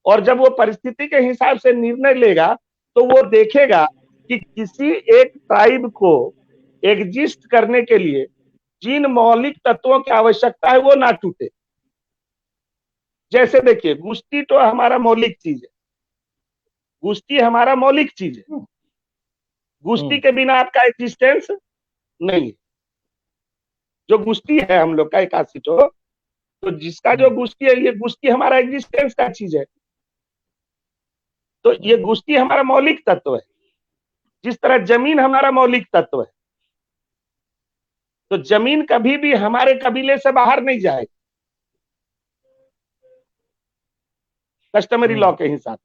और जब वो परिस्थिति के हिसाब से निर्णय लेगा तो वो देखेगा कि किसी एक ट्राइब को एग्जिस्ट करने के लिए जिन मौलिक तत्वों की आवश्यकता है वो ना टूटे। जैसे देखिए, गुस्ती तो हमारा मौलिक चीज है, गुस्ती हमारा मौलिक चीज है, गुस्ती के बिना आपका एग्जिस्टेंस नहीं। जो गुस्ती है हम लोग का इक्यासी तो जिसका जो गुस्ती है, ये गुस्ती हमारा एग्जिस्टेंस का चीज है। तो ये गुस्ती हमारा मौलिक तत्व है, जिस तरह जमीन हमारा मौलिक तत्व है। तो जमीन कभी भी हमारे कबीले से बाहर नहीं जाएगी कस्टमरी लॉ के हिसाब,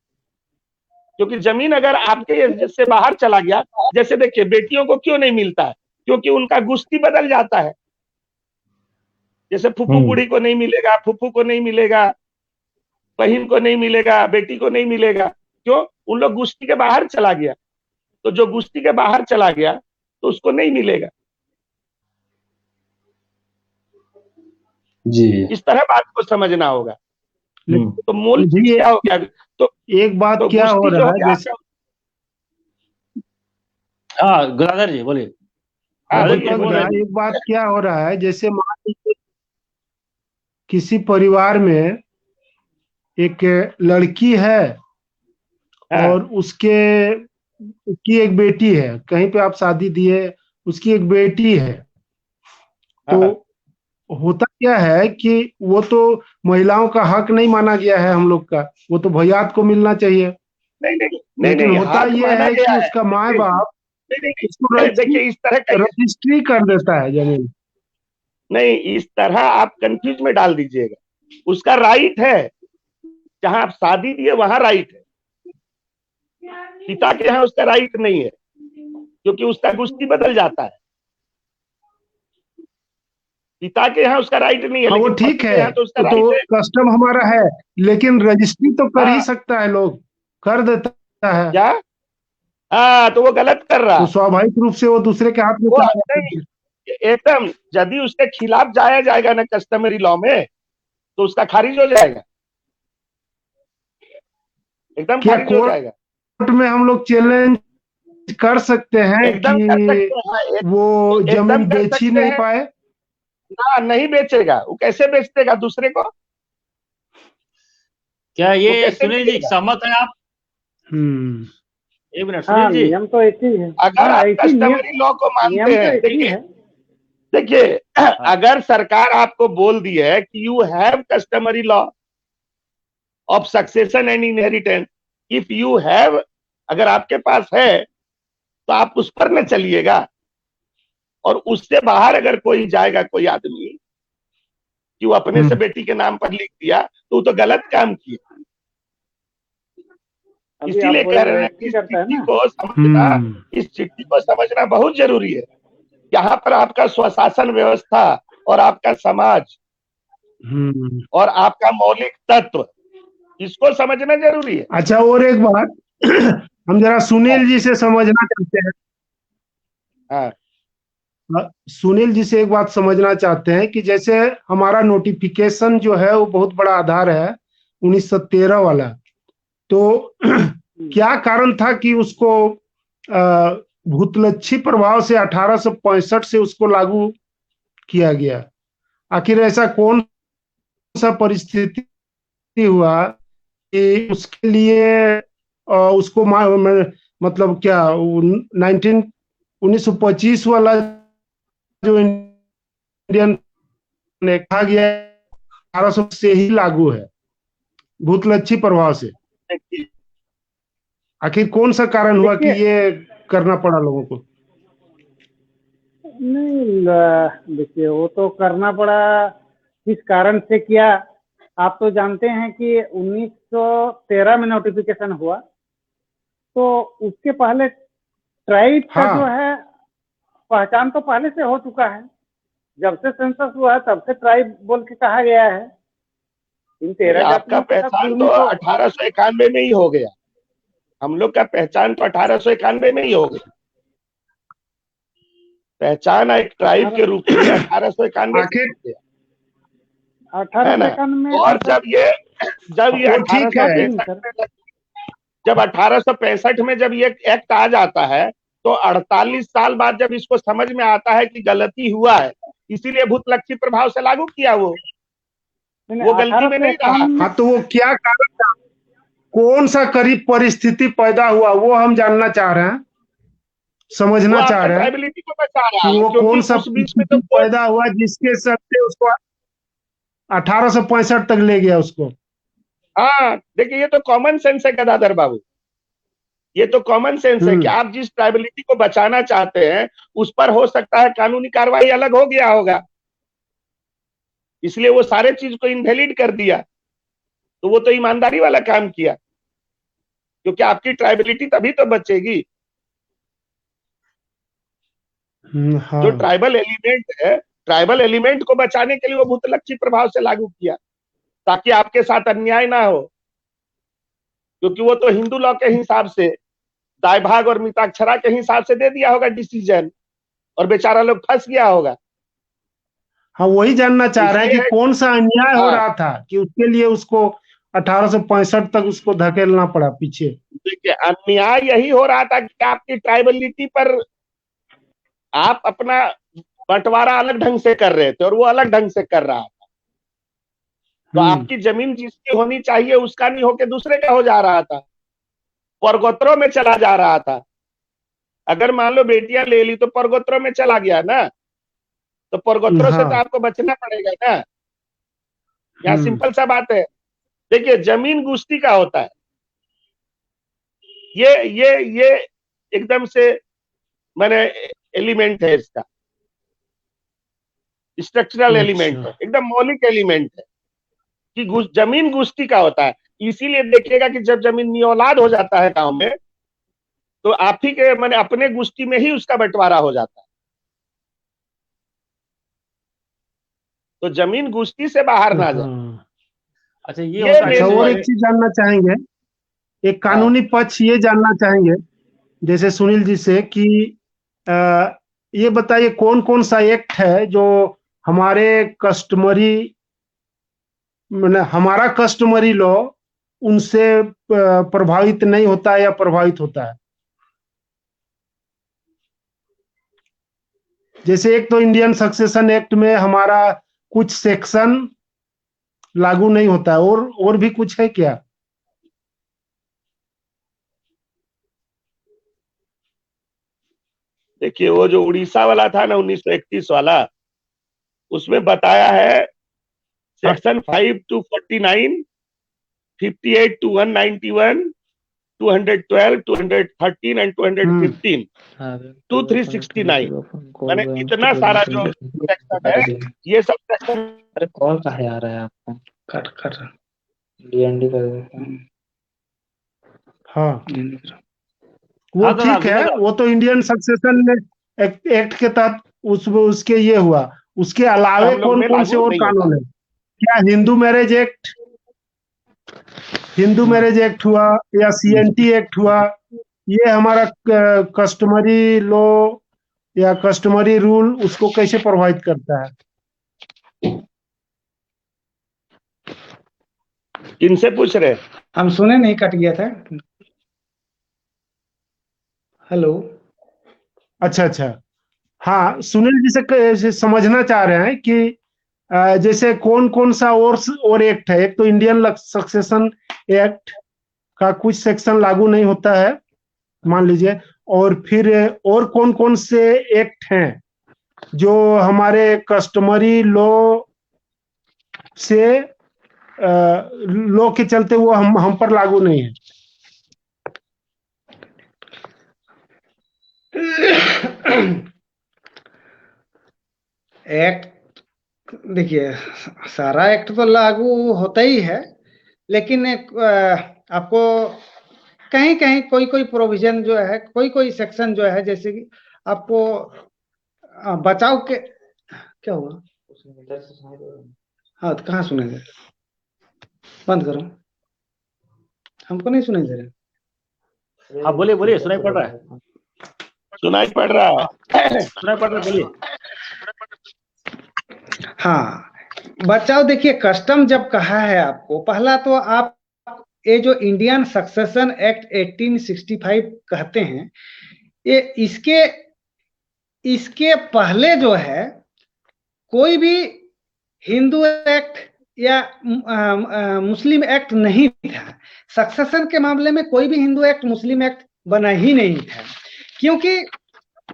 क्योंकि जमीन अगर आपके से बाहर चला गया, जैसे देखिए बेटियों को क्यों नहीं मिलता है, क्योंकि उनका गुस्ती बदल जाता है। जैसे फूफू बूढ़ी को नहीं मिलेगा, फूफू को नहीं मिलेगा, बहन को नहीं मिलेगा, बेटी को नहीं मिलेगा, क्यों? उन लोग गुस्ती के बाहर चला गया। तो जो गुस्ती के बाहर चला गया तो उसको नहीं मिलेगा। जी, इस तरह बात को समझना होगा। तो मूल चीज क्या हो गया? तो एक बात तो क्या हो रहा है जैसे, हाँ गदाधर जी बोलिए। एक बात क्या हो रहा है, जैसे मान लीजिए किसी परिवार में एक लड़की है और उसकी एक बेटी है, कहीं पे आप शादी दिए, उसकी एक बेटी है। तो होता क्या है कि वो तो महिलाओं का हक नहीं माना गया है हम लोग का, वो तो भैयात को मिलना चाहिए। लेकिन होता ये है कि उसका माँ बाप इसको देखिए इस तरह रजिस्ट्री कर देता है जमीन। नहीं, इस तरह आप कंफ्यूज में डाल दीजिएगा। उसका राइट है, जहां आप शादी दिए वहां राइट है, पिता के यहाँ उसका राइट नहीं है, क्योंकि उसका गुस्ती बदल जाता है। पिता के यहाँ उसका राइट नहीं है। हाँ, वो ठीक है, तो कस्टम हमारा है, लेकिन रजिस्ट्री तो कर ही सकता है, लोग कर देता है क्या? तो वो गलत कर रहा है, तो स्वाभाविक रूप से वो दूसरे के हाथ में एकदम। यदि उसके खिलाफ जाया जाएगा ना कस्टमरी लॉ में, तो उसका खारिज हो जाएगा, एकदम खारिज हो जाएगा। कोर्ट में हम लोग चैलेंज कर सकते हैं कि वो जमीन बेच ही नहीं पाए। ना, नहीं बेचेगा, वो कैसे बेच देगा दूसरे को? क्या ये सुनील जी सहमत है आप? एक मिनट सुनील जी, नियम तो एक ही है। अगर आप कस्टमरी लॉ को मानते हैं, देखिए अगर सरकार आपको बोल दी है कि you have customary law of succession and inheritance, if you have, अगर आपके पास है तो आप उस पर न चलिएगा। और उससे बाहर अगर कोई जाएगा, कोई आदमी कि वो अपने से बेटी के नाम पर लिख दिया, तो वो तो गलत काम किया। इसीलिए कह रहे हैं कि इस चिट्ठी को समझना, इस चिट्ठी को समझना बहुत जरूरी है। यहाँ पर आपका स्वशासन व्यवस्था और आपका समाज और आपका मौलिक तत्व, इसको समझना जरूरी है। अच्छा, और एक बात हम जरा सुनील जी से समझना चाहते हैं। सुनील जी से एक बात समझना चाहते हैं कि जैसे हमारा नोटिफिकेशन जो है वो बहुत बड़ा आधार है 1913 वाला, तो क्या कारण था कि उसको भूतलक्षी प्रभाव से 1865 से उसको लागू किया गया? आखिर ऐसा कौन सा परिस्थिति हुआ कि उसके लिए उसको मतलब क्या 1925 वाला जो इंडियन ने कहा गया 1800 से ही लागू है भूतलक्षी प्रभाव से? आखिर कौन सा कारण हुआ कि ये करना पड़ा लोगों को? नहीं, देखिए वो तो करना पड़ा, किस कारण से किया। आप तो जानते हैं कि 1913 में नोटिफिकेशन हुआ, तो उसके पहले ट्राइब का जो हाँ है पहचान तो पहले से हो चुका है। जब से सेंसस हुआ है तब से ट्राइब बोल के कहा गया है। इन 13 आपका जातियों के साथ पहचान तो कुर्मी तो 1891 में ही हो गया। हम लोग का पहचान तो 1891 में ही हो गया। पहचान एक ट्राइब के रूप में 1891 में आखिर हो गया, है 1891 ना। में और संसद जब ये वो ठीक है। 1865 में, जब 1865 में जब ये एक्ट आ जाता है, तो 48 साल बाद जब इसको समझ में आता है कि गलती हुआ है, इसीलिए भूतलक्षी प्रभाव से लागू किया। वो गलती में नहीं रहा। 1851 में हाँ तो वो क्या कारण था, कौन सा करीब परिस्थिति पैदा हुआ, वो हम जानना चाह रहे हैं, वो समझना चाह आपका रहे हैं ट्राइबलिटी को बचा रहा कि है, वो क्योंकि कौन सा उस बीच में तो परिस्थिति पैदा हुआ जिसके चलते उसको 1865 तक ले गया उसको। हाँ देखिए, ये तो कॉमन सेंस है गदाधर बाबू। ये तो कॉमन सेंस है कि आप जिस ट्राइबलिटी को बचाना चाहते हैं उस पर हो सकता है कानूनी कार्रवाई अलग हो गया होगा, इसलिए वो सारे चीज को इनवैलिड कर दिया। तो वो तो ईमानदारी वाला काम किया, क्योंकि आपकी ट्राइबलिटी तभी तो बचेगी। हाँ जो ट्राइबल एलिमेंट है, ट्राइबल एलिमेंट को बचाने के लिए वो भूतलक्षी प्रभाव से लागू किया, ताकि आपके साथ अन्याय ना हो। क्योंकि वो तो हिंदू लॉ के हिसाब से दाय भाग और मिताक्षरा के हिसाब से दे दिया होगा डिसीजन, और बेचारा लोग फंस गया होगा। हाँ वही जानना चाह रहे हैं कि इसलिए कौन सा अन्याय हो हाँ, रहा था कि उसके लिए उसको 1865 तक उसको धकेलना पड़ा पीछे। देखिए अन्याय यही हो रहा था कि आपकी ट्राइबलिटी पर आप अपना बंटवारा अलग ढंग से कर रहे थे और वो अलग ढंग से कर रहा था। तो आपकी जमीन जिसकी होनी चाहिए उसका नहीं होके दूसरे का हो जा रहा था, परगोत्रों में चला जा रहा था। अगर मान लो बेटियां ले ली तो परगोत्रों में चला गया ना, तो परगोत्रों से तो हाँ आपको बचना पड़ेगा ना। यहाँ सिंपल सा बात है। देखिए जमीन गुस्ती का होता है, ये एकदम से मैंने एलिमेंट है इसका, स्ट्रक्चरल एलिमेंट अच्छा है, एकदम मौलिक एलिमेंट है कि जमीन गुस्ती का होता है। इसीलिए देखिएगा कि जब जमीन नियौलाद हो जाता है गांव में, तो आप ही के मैंने अपने गुस्ती में ही उसका बंटवारा हो जाता है। तो जमीन गुस्ती से बाहर ना जाए, हाँ। अच्छा ये ये होता है अच्छा मेन और जैसे एक चीज जानना चाहेंगे, एक हाँ, कानूनी पक्ष ये जानना चाहेंगे जैसे सुनील जी से कि अ, ये बताइए कौन कौन सा एक्ट है जो हमारे कस्टमरी मतलब हमारा कस्टमरी लॉ उनसे प्रभावित नहीं होता है या प्रभावित होता है। जैसे एक तो इंडियन सक्सेशन एक्ट में हमारा कुछ सेक्शन लागू नहीं होता है, और भी कुछ है क्या। देखिए वो जो उड़ीसा वाला था ना 1931 वाला, उसमें बताया है सेक्शन 5 to 49, 58 to 191, 212, 213 एंड 215, 2369। मैंने इतना सारा जो सेक्शन है, ये सब सेक्शन अरे कॉल कहाँ आ रहा है आपको? कट कर डीएनडी कर देते हैं। हाँ वो हाँ दादा ठीक है, विनोद, वो तो इंडियन सक्सेशन एक्ट के तहत उसके ये हुआ। उसके अलावे हम लोग कौन में कौन से लागू और नहीं होता। कानून है, क्या हिंदू मैरिज एक्ट हुआ या सीएनटी एक्ट हुआ, ये हमारा कस्टमरी लॉ या कस्टमरी रूल उसको कैसे प्रभावित करता है। किनसे पूछ रहे? हम सुने नहीं, कट गया था। हेलो। अच्छा अच्छा, हाँ सुनील जी से समझना चाह रहे हैं कि जैसे कौन कौन सा और एक्ट है। एक तो इंडियन सक्सेशन एक्ट का कुछ सेक्शन लागू नहीं होता है मान लीजिए, और फिर और कौन कौन से एक्ट हैं जो हमारे कस्टमरी लॉ से लॉ के चलते वो हम पर लागू नहीं है। एक्ट देखिए, सारा एक्ट तो लागू होता ही है, लेकिन आपको कहीं कहीं कोई कोई प्रोविजन जो है, कोई कोई सेक्शन जो है, जैसे कि आपको बचाव के क्या हुआ, हाँ तो कहाँ सुनेंगे, बंद करो, हमको नहीं सुनाई दे रहा। हाँ बोलिए बोलिए, सुनाई पड़ रहा है, सुनाई पड़ रहा है, सुनाई पड़ रहा है, बोलिए। हाँ, बचाव देखिए, कस्टम जब कहा है आपको, पहला तो आप ये जो इंडियन सक्सेशन एक्ट 1865 कहते हैं, ये इसके पहले जो है कोई भी हिंदू एक्ट या मुस्लिम एक्ट नहीं था। सक्सेशन के मामले में कोई भी हिंदू एक्ट मुस्लिम एक्ट बना ही नहीं था, क्योंकि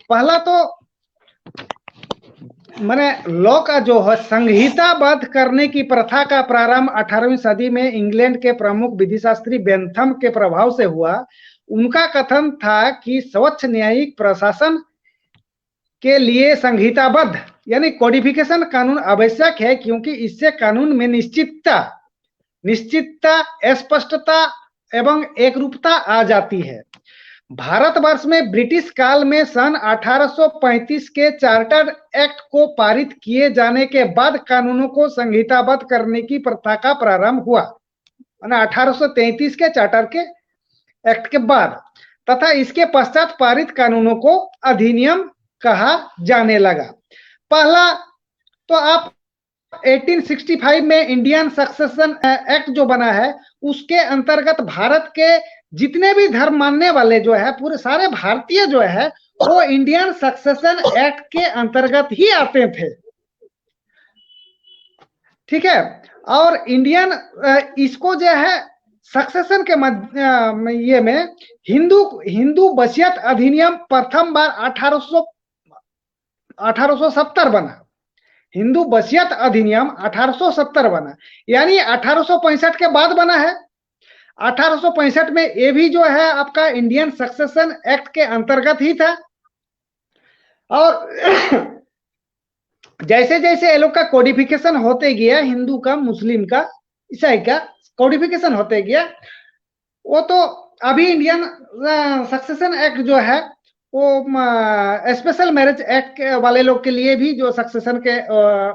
पहला तो मैंने लॉ का जो है संहिताबद्ध करने की प्रथा का प्रारंभ 18वीं सदी में इंग्लैंड के प्रमुख विधिशास्त्री बेंथम के प्रभाव से हुआ। उनका कथन था कि स्वच्छ न्यायिक प्रशासन के लिए संहिताबद्ध यानी कोडिफिकेशन कानून आवश्यक है, क्योंकि इससे कानून में निश्चितता, स्पष्टता एवं एकरूपता आ जाती है। भारतवर्ष में ब्रिटिश काल में सन 1835 के चार्टर एक्ट को पारित किए जाने के बाद कानूनों को संहिताबद्ध करने की प्रथा का प्रारंभ हुआ, 1833 के चार्टर के एक्ट के बाद, तथा इसके पश्चात पारित कानूनों को अधिनियम कहा जाने लगा। पहला तो आप 1865 में इंडियन सक्सेशन एक्ट जो बना है, उसके अंतर्गत भारत के जितने भी धर्म मानने वाले जो है, पूरे सारे भारतीय जो है, वो इंडियन सक्सेशन एक्ट के अंतर्गत ही आते थे, ठीक है। और इंडियन इसको जो है सक्सेशन के ये में हिंदू वसीयत अधिनियम प्रथम बार 1870 बना। हिंदू वसीयत अधिनियम 1870 बना, यानी 1865 के बाद बना है। 1865 में ये भी जो है आपका इंडियन सक्सेशन एक्ट के अंतर्गत ही था। और जैसे जैसे ये लोग का कोडिफिकेशन होते गया, हिंदू का, मुस्लिम का, ईसाई का कोडिफिकेशन होते गया, वो तो अभी इंडियन सक्सेशन एक्ट जो है वो स्पेशल मैरिज एक्ट वाले लोग के लिए भी जो सक्सेशन के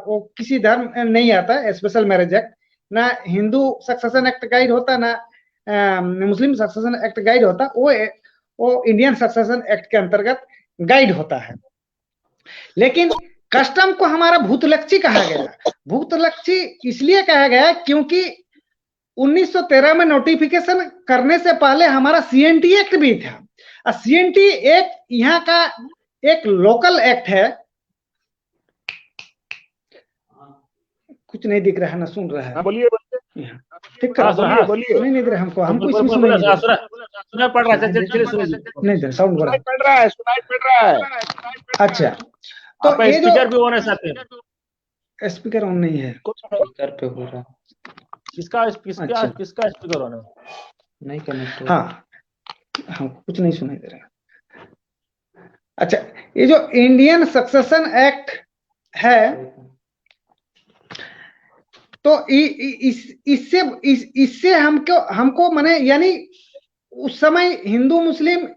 वो किसी धर्म नहीं आता, स्पेशल मैरिज एक्ट ना हिंदू सक्सेशन एक्ट गाइड होता, ना मुस्लिम सक्सेशन एक्ट गाइड होता, वो इंडियन सक्सेशन एक्ट के अंतर्गत गाइड होता है। लेकिन कस्टम को हमारा भूतलक्षी कहा गया। भूतलक्षी इसलिए कहा गया क्योंकि 1913 में नोटिफिकेशन करने से पहले हमारा सीएनटी एक्ट भी था। सीएनटी एक्ट यहाँ का एक लोकल एक्ट है। कुछ नहीं दिख रहा है ना, सुन रहा है। बोलिए ठीक है, बोलिए। नहीं दे रहा हमको इसमें सुनाई नहीं पड़ रहा है, नहीं दे साउंड बड़ा पड़ रहा है, सुनाई पड़ रहा है। अच्छा, तो ये स्पीकर भी ऑन है साथ में? स्पीकर ऑन नहीं है, स्पीकर पे हो रहा है। किसका स्पीकर ऑन है? नहीं कनेक्ट। हाँ, कुछ नहीं सुनाई दे रहा। अच्छा, ये जो इंडियन सक्सेशन एक्ट है, तो इससे हमको माने यानी उस समय हिंदू मुस्लिम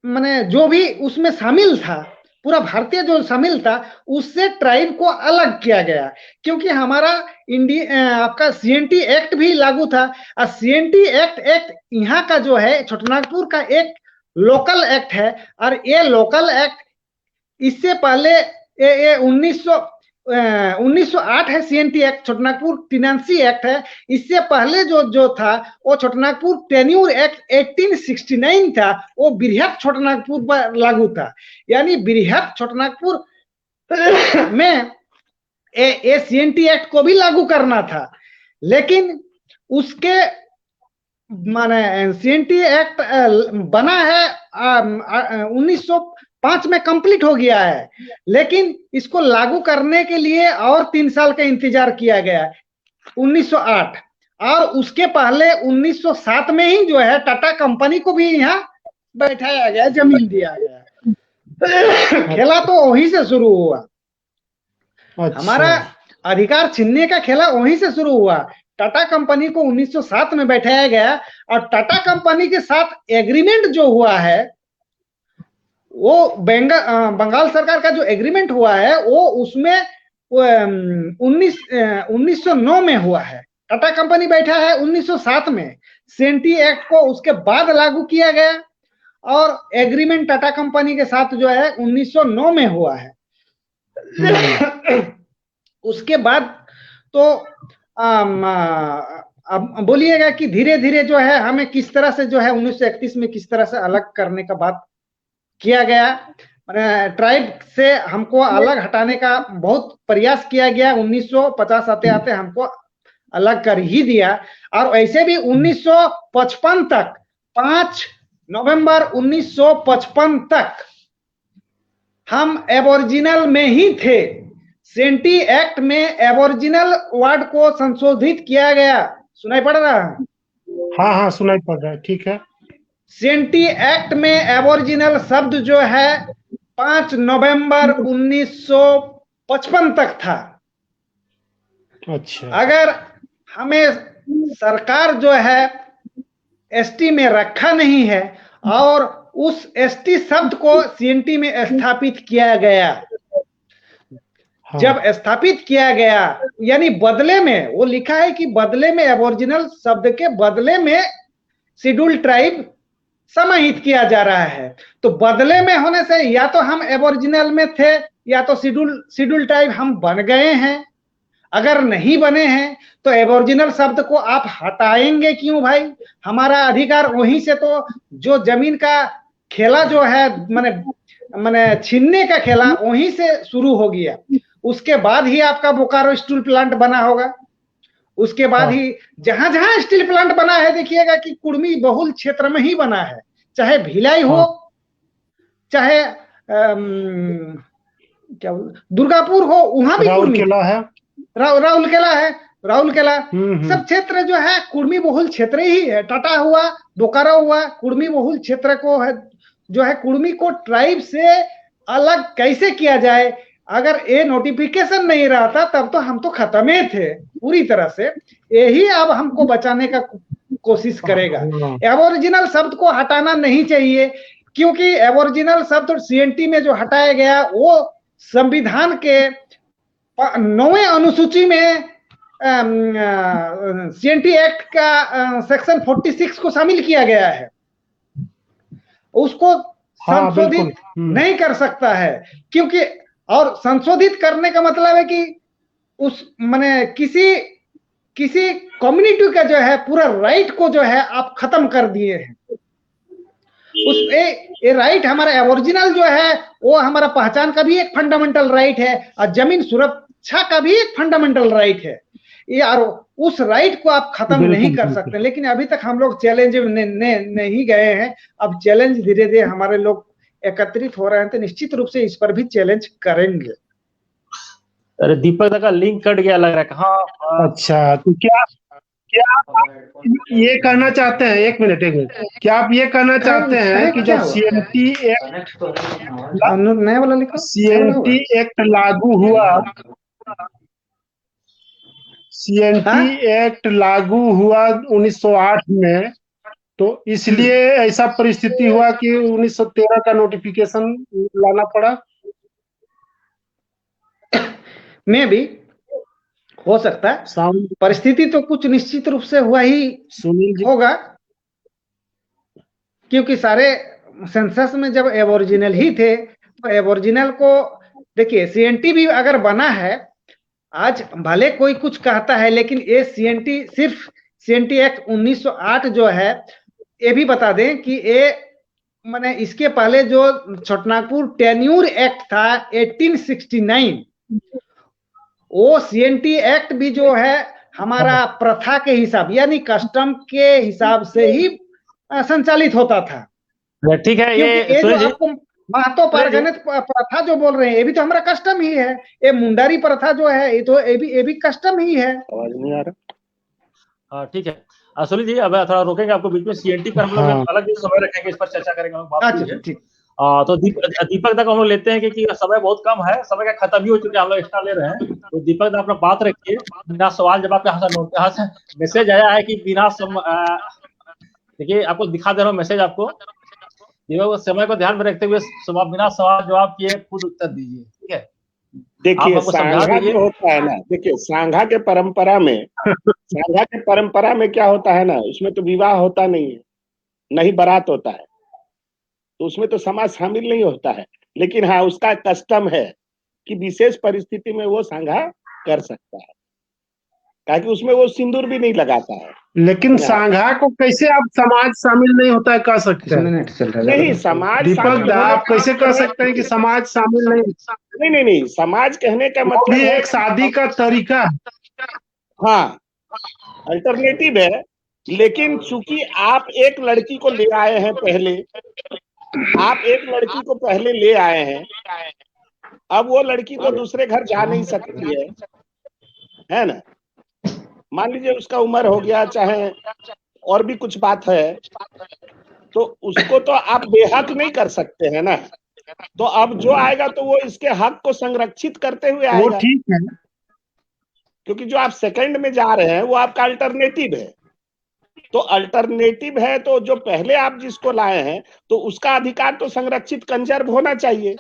माने जो भी उसमें शामिल था, पूरा भारतीय जो शामिल था, उससे ट्राइब को अलग किया गया, क्योंकि हमारा आपका सीएनटी एक्ट भी लागू था। और सीएनटी एक्ट यहाँ का जो है छोटानागपुर का एक लोकल एक्ट है। और ये लोकल एक्ट इससे पहले ये 1908 है CNT act, Chotanagpur tenancy act है। इससे पहले जो था वो छोटानागपुर टेन्यूर एक्ट 1869 था, वो बृहत छोटानागपुर पर लागू था। यानी बृहत छोटानागपुर में ये सीएनटी एक्ट को भी लागू करना था, लेकिन उसके माने सीएनटी एक्ट बना है 1905 में कंप्लीट हो गया है, लेकिन इसको लागू करने के लिए और 3 साल का इंतजार किया गया 1908। और उसके पहले 1907 में ही जो है टाटा कंपनी को भी यहाँ बैठाया गया, जमीन दिया गया। खेला तो वहीं से शुरू हुआ। हमारा अधिकार छीनने का खेला वहीं से शुरू हुआ। टाटा कंपनी को 1907 में बैठाया गया और टाटा कंपनी के साथ एग्रीमेंट जो हुआ है वो बंगाल सरकार का जो एग्रीमेंट हुआ है वो उसमें 1909 में हुआ है। टाटा कंपनी बैठा है 1907 में, सेंटी एक्ट को उसके बाद लागू किया गया और एग्रीमेंट टाटा कंपनी के साथ जो है 1909 में हुआ है। उसके बाद तो अब बोलिएगा कि धीरे धीरे जो है हमें किस तरह से जो है 1931 में किस तरह से अलग करने का बात किया गया, ट्राइब से हमको अलग हटाने का बहुत प्रयास किया गया। 1950 आते आते हमको अलग कर ही दिया और ऐसे भी 1955 तक 5 नवंबर 1955 तक हम एबोरिजिनल में ही थे। सेंटी एक्ट में एबोरिजिनल वर्ड को संशोधित किया गया, सुनाई पड़ रहा है? हाँ हाँ सुनाई पड़ रहा है, ठीक है। सेंटी एक्ट में एबोरिजिनल शब्द जो है 5 नवंबर 1955 तक था। अच्छा, अगर हमें सरकार जो है एसटी में रखा नहीं है और उस एसटी शब्द को सीएनटी में स्थापित किया गया, जब स्थापित किया गया यानी बदले में, वो लिखा है कि बदले में एबोरिजिनल शब्द के बदले में शेड्यूल ट्राइब समाहित किया जा रहा है। तो बदले में होने से या तो हम एबोरिजिनल में थे या तो शेड्यूल ट्राइब हम बन गए हैं। अगर नहीं बने हैं तो एबोरिजिनल शब्द को आप हटाएंगे क्यों भाई? हमारा अधिकार वहीं से तो जो जमीन का खेला जो है माने छीनने का खेला वहीं से शुरू हो गया। उसके बाद ही आपका बोकारो स्टील प्लांट बना होगा, उसके बाद ही जहां जहां स्टील प्लांट बना है देखिएगा कि कुर्मी बहुल क्षेत्र में ही बना है, चाहे भिलाई हो चाहे क्या दुर्गापुर हो, वहां भी राउरकेला है, राउरकेला है, राउरकेला सब क्षेत्र जो है कुर्मी बहुल क्षेत्र ही है। टाटा हुआ, बोकारो हुआ, कुर्मी बहुल क्षेत्र को है जो है कुर्मी को ट्राइब से अलग कैसे किया जाए। अगर ये नोटिफिकेशन नहीं रहा था तब तो हम तो खत्म थे पूरी तरह से। यही अब हमको बचाने का कोशिश करेगा। एबोरिजिनल शब्द को हटाना नहीं चाहिए क्योंकि एबोरिजिनल शब्द सीएनटी में जो हटाया गया वो संविधान के 9वें अनुसूची में सीएनटी एक्ट का सेक्शन 46 को शामिल किया गया है। उसको संशोधित नहीं कर सकता है क्योंकि, और संशोधित करने का मतलब है कि उस माने किसी कम्युनिटी का जो है पूरा राइट को जो है आप खत्म कर दिए हैं। उस ये राइट हमारा एबोरिजिनल जो है वो हमारा पहचान का भी एक फंडामेंटल राइट है और जमीन सुरक्षा का भी एक फंडामेंटल राइट है यार। उस राइट को आप खत्म नहीं कर सकते, लेकिन अभी तक हम लोग चैलेंज नहीं गए हैं। अब चैलेंज धीरे धीरे हमारे लोग एकत्रित हो रहे हैं तो निश्चित रूप से इस पर भी चैलेंज करेंगे। अरे दीपक का लिंक कट गया लग रहा है। हाँ अच्छा, तो क्या आप ये कहना चाहते हैं, एक मिनट, क्या आप ये कहना चाहते हैं कि जब सीएनटी एक्ट लागू हुआ, सीएनटी एक्ट लागू हुआ 1908 में, तो इसलिए ऐसा परिस्थिति हुआ कि 1913 का नोटिफिकेशन लाना पड़ा? में भी हो सकता है, परिस्थिति तो कुछ निश्चित रूप से हुआ ही होगा क्योंकि सारे सेंसस में जब एबोरिजिनल ही थे तो एबोरिजिनल को देखिए, सीएनटी भी अगर बना है आज, भले कोई कुछ कहता है लेकिन ये सीएनटी सिर्फ सीएनटी एक्ट 1908 जो है, ये भी बता दें कि ये माने इसके पहले जो छोटनागपुर टेन्यूर एक्ट था 1869, वो सीएनटी एक्ट भी जो है हमारा प्रथा के हिसाब यानी कस्टम के हिसाब से ही संचालित होता था। ठीक है, ये जो आपको महतो परगणित प्रथा जो बोल रहे हैं ये भी तो हमारा कस्टम ही है। ये मुंडारी प्रथा जो है ये तो ये भी कस्टम ही है। आवाज नहीं आ रहा। हाँ ठीक है, सुनील जी अब थोड़ा रोकेंगे आपको बीच में। सीएनटी पर हम लोग अलग समय रखेंगे, इस पर चर्चा करेंगे। ठीक। तो दीपक दा को हम लोग लेते हैं कि समय बहुत कम है, समय का खत्म ही हो चुका है, हम लोग एक्स्ट्रा ले रहे हैं। तो दीपक दा अपना बात रखिए, बिना सवाल जवाब के। यहाँ से मैसेज आया है कि देखिए आपको दिखा दे रहा हूँ मैसेज आपको। समय को ध्यान में रखते हुए बिना सवाल जवाब किए खुद उत्तर दीजिए, ठीक है? देखिए सांघा जो होता है ना, देखिए सांघा के परंपरा में क्या होता है ना, उसमें तो विवाह होता नहीं है, नहीं बारात होता है, तो उसमें तो समाज शामिल नहीं होता है। लेकिन हाँ, उसका कस्टम है कि विशेष परिस्थिति में वो सांघा कर सकता है, ताकि उसमें वो सिंदूर भी नहीं लगाता है। लेकिन सांघा को कैसे आप समाज शामिल नहीं होता है कह सकते हैं? नहीं, समाज दीपक दा आप कैसे कह सकते हैं कि समाज शामिल नहीं, समाज कहने का मतलब भी एक शादी का तरीका है। हाँ, अल्टरनेटिव है। लेकिन चूंकि आप एक लड़की को ले आए हैं पहले, ले आए हैं, अब वो लड़की तो दूसरे घर जा नहीं सकती है ना? मान लीजिए उसका उम्र हो गया, चाहे और भी कुछ बात है, तो उसको तो आप बेहक नहीं कर सकते हैं ना। तो अब जो आएगा तो वो इसके हक को संरक्षित करते हुए आएगा। वो ठीक है, क्योंकि जो आप सेकंड में जा रहे हैं वो आपका अल्टरनेटिव है। तो अल्टरनेटिव है, तो जो पहले आप जिसको लाए हैं तो उसका अधिकार तो संरक्षित कंजर्व होना चाहिए।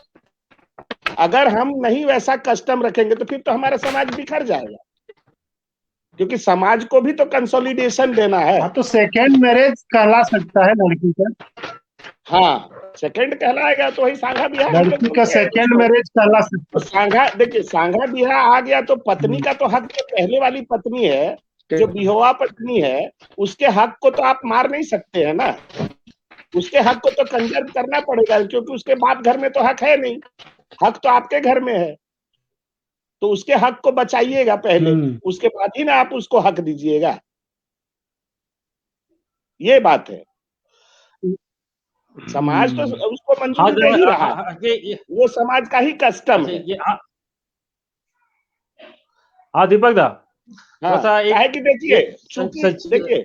अगर हम नहीं वैसा कस्टम रखेंगे तो फिर तो हमारा समाज बिखर जाएगा, क्योंकि समाज को भी तो कंसोलिडेशन देना है। हाँ, तो सेकेंड मैरिज कहला सकता है लड़की का। हाँ, सेकंड कहलाएगा तो वही सांघा बिहार लड़की का सेकेंड मैरिज कहला सकता है। सांघा, देखिए सांघा बिहार आ गया तो पत्नी का तो हक जो पहले वाली पत्नी है, जो विधवा पत्नी है, उसके हक को तो आप मार नहीं सकते हैं ना। उसके हक को तो कंजर्व करना पड़ेगा, क्योंकि उसके बाप घर में तो हक है नहीं, हक तो आपके घर में है। तो उसके हक को बचाइएगा पहले, उसके बाद ही ना आप उसको हक दीजिएगा। ये बात है। समाज तो उसको मंजूरी दे ही रहा है, वो समाज का ही कस्टम है। हाँ दीपक दा, है कि देखिए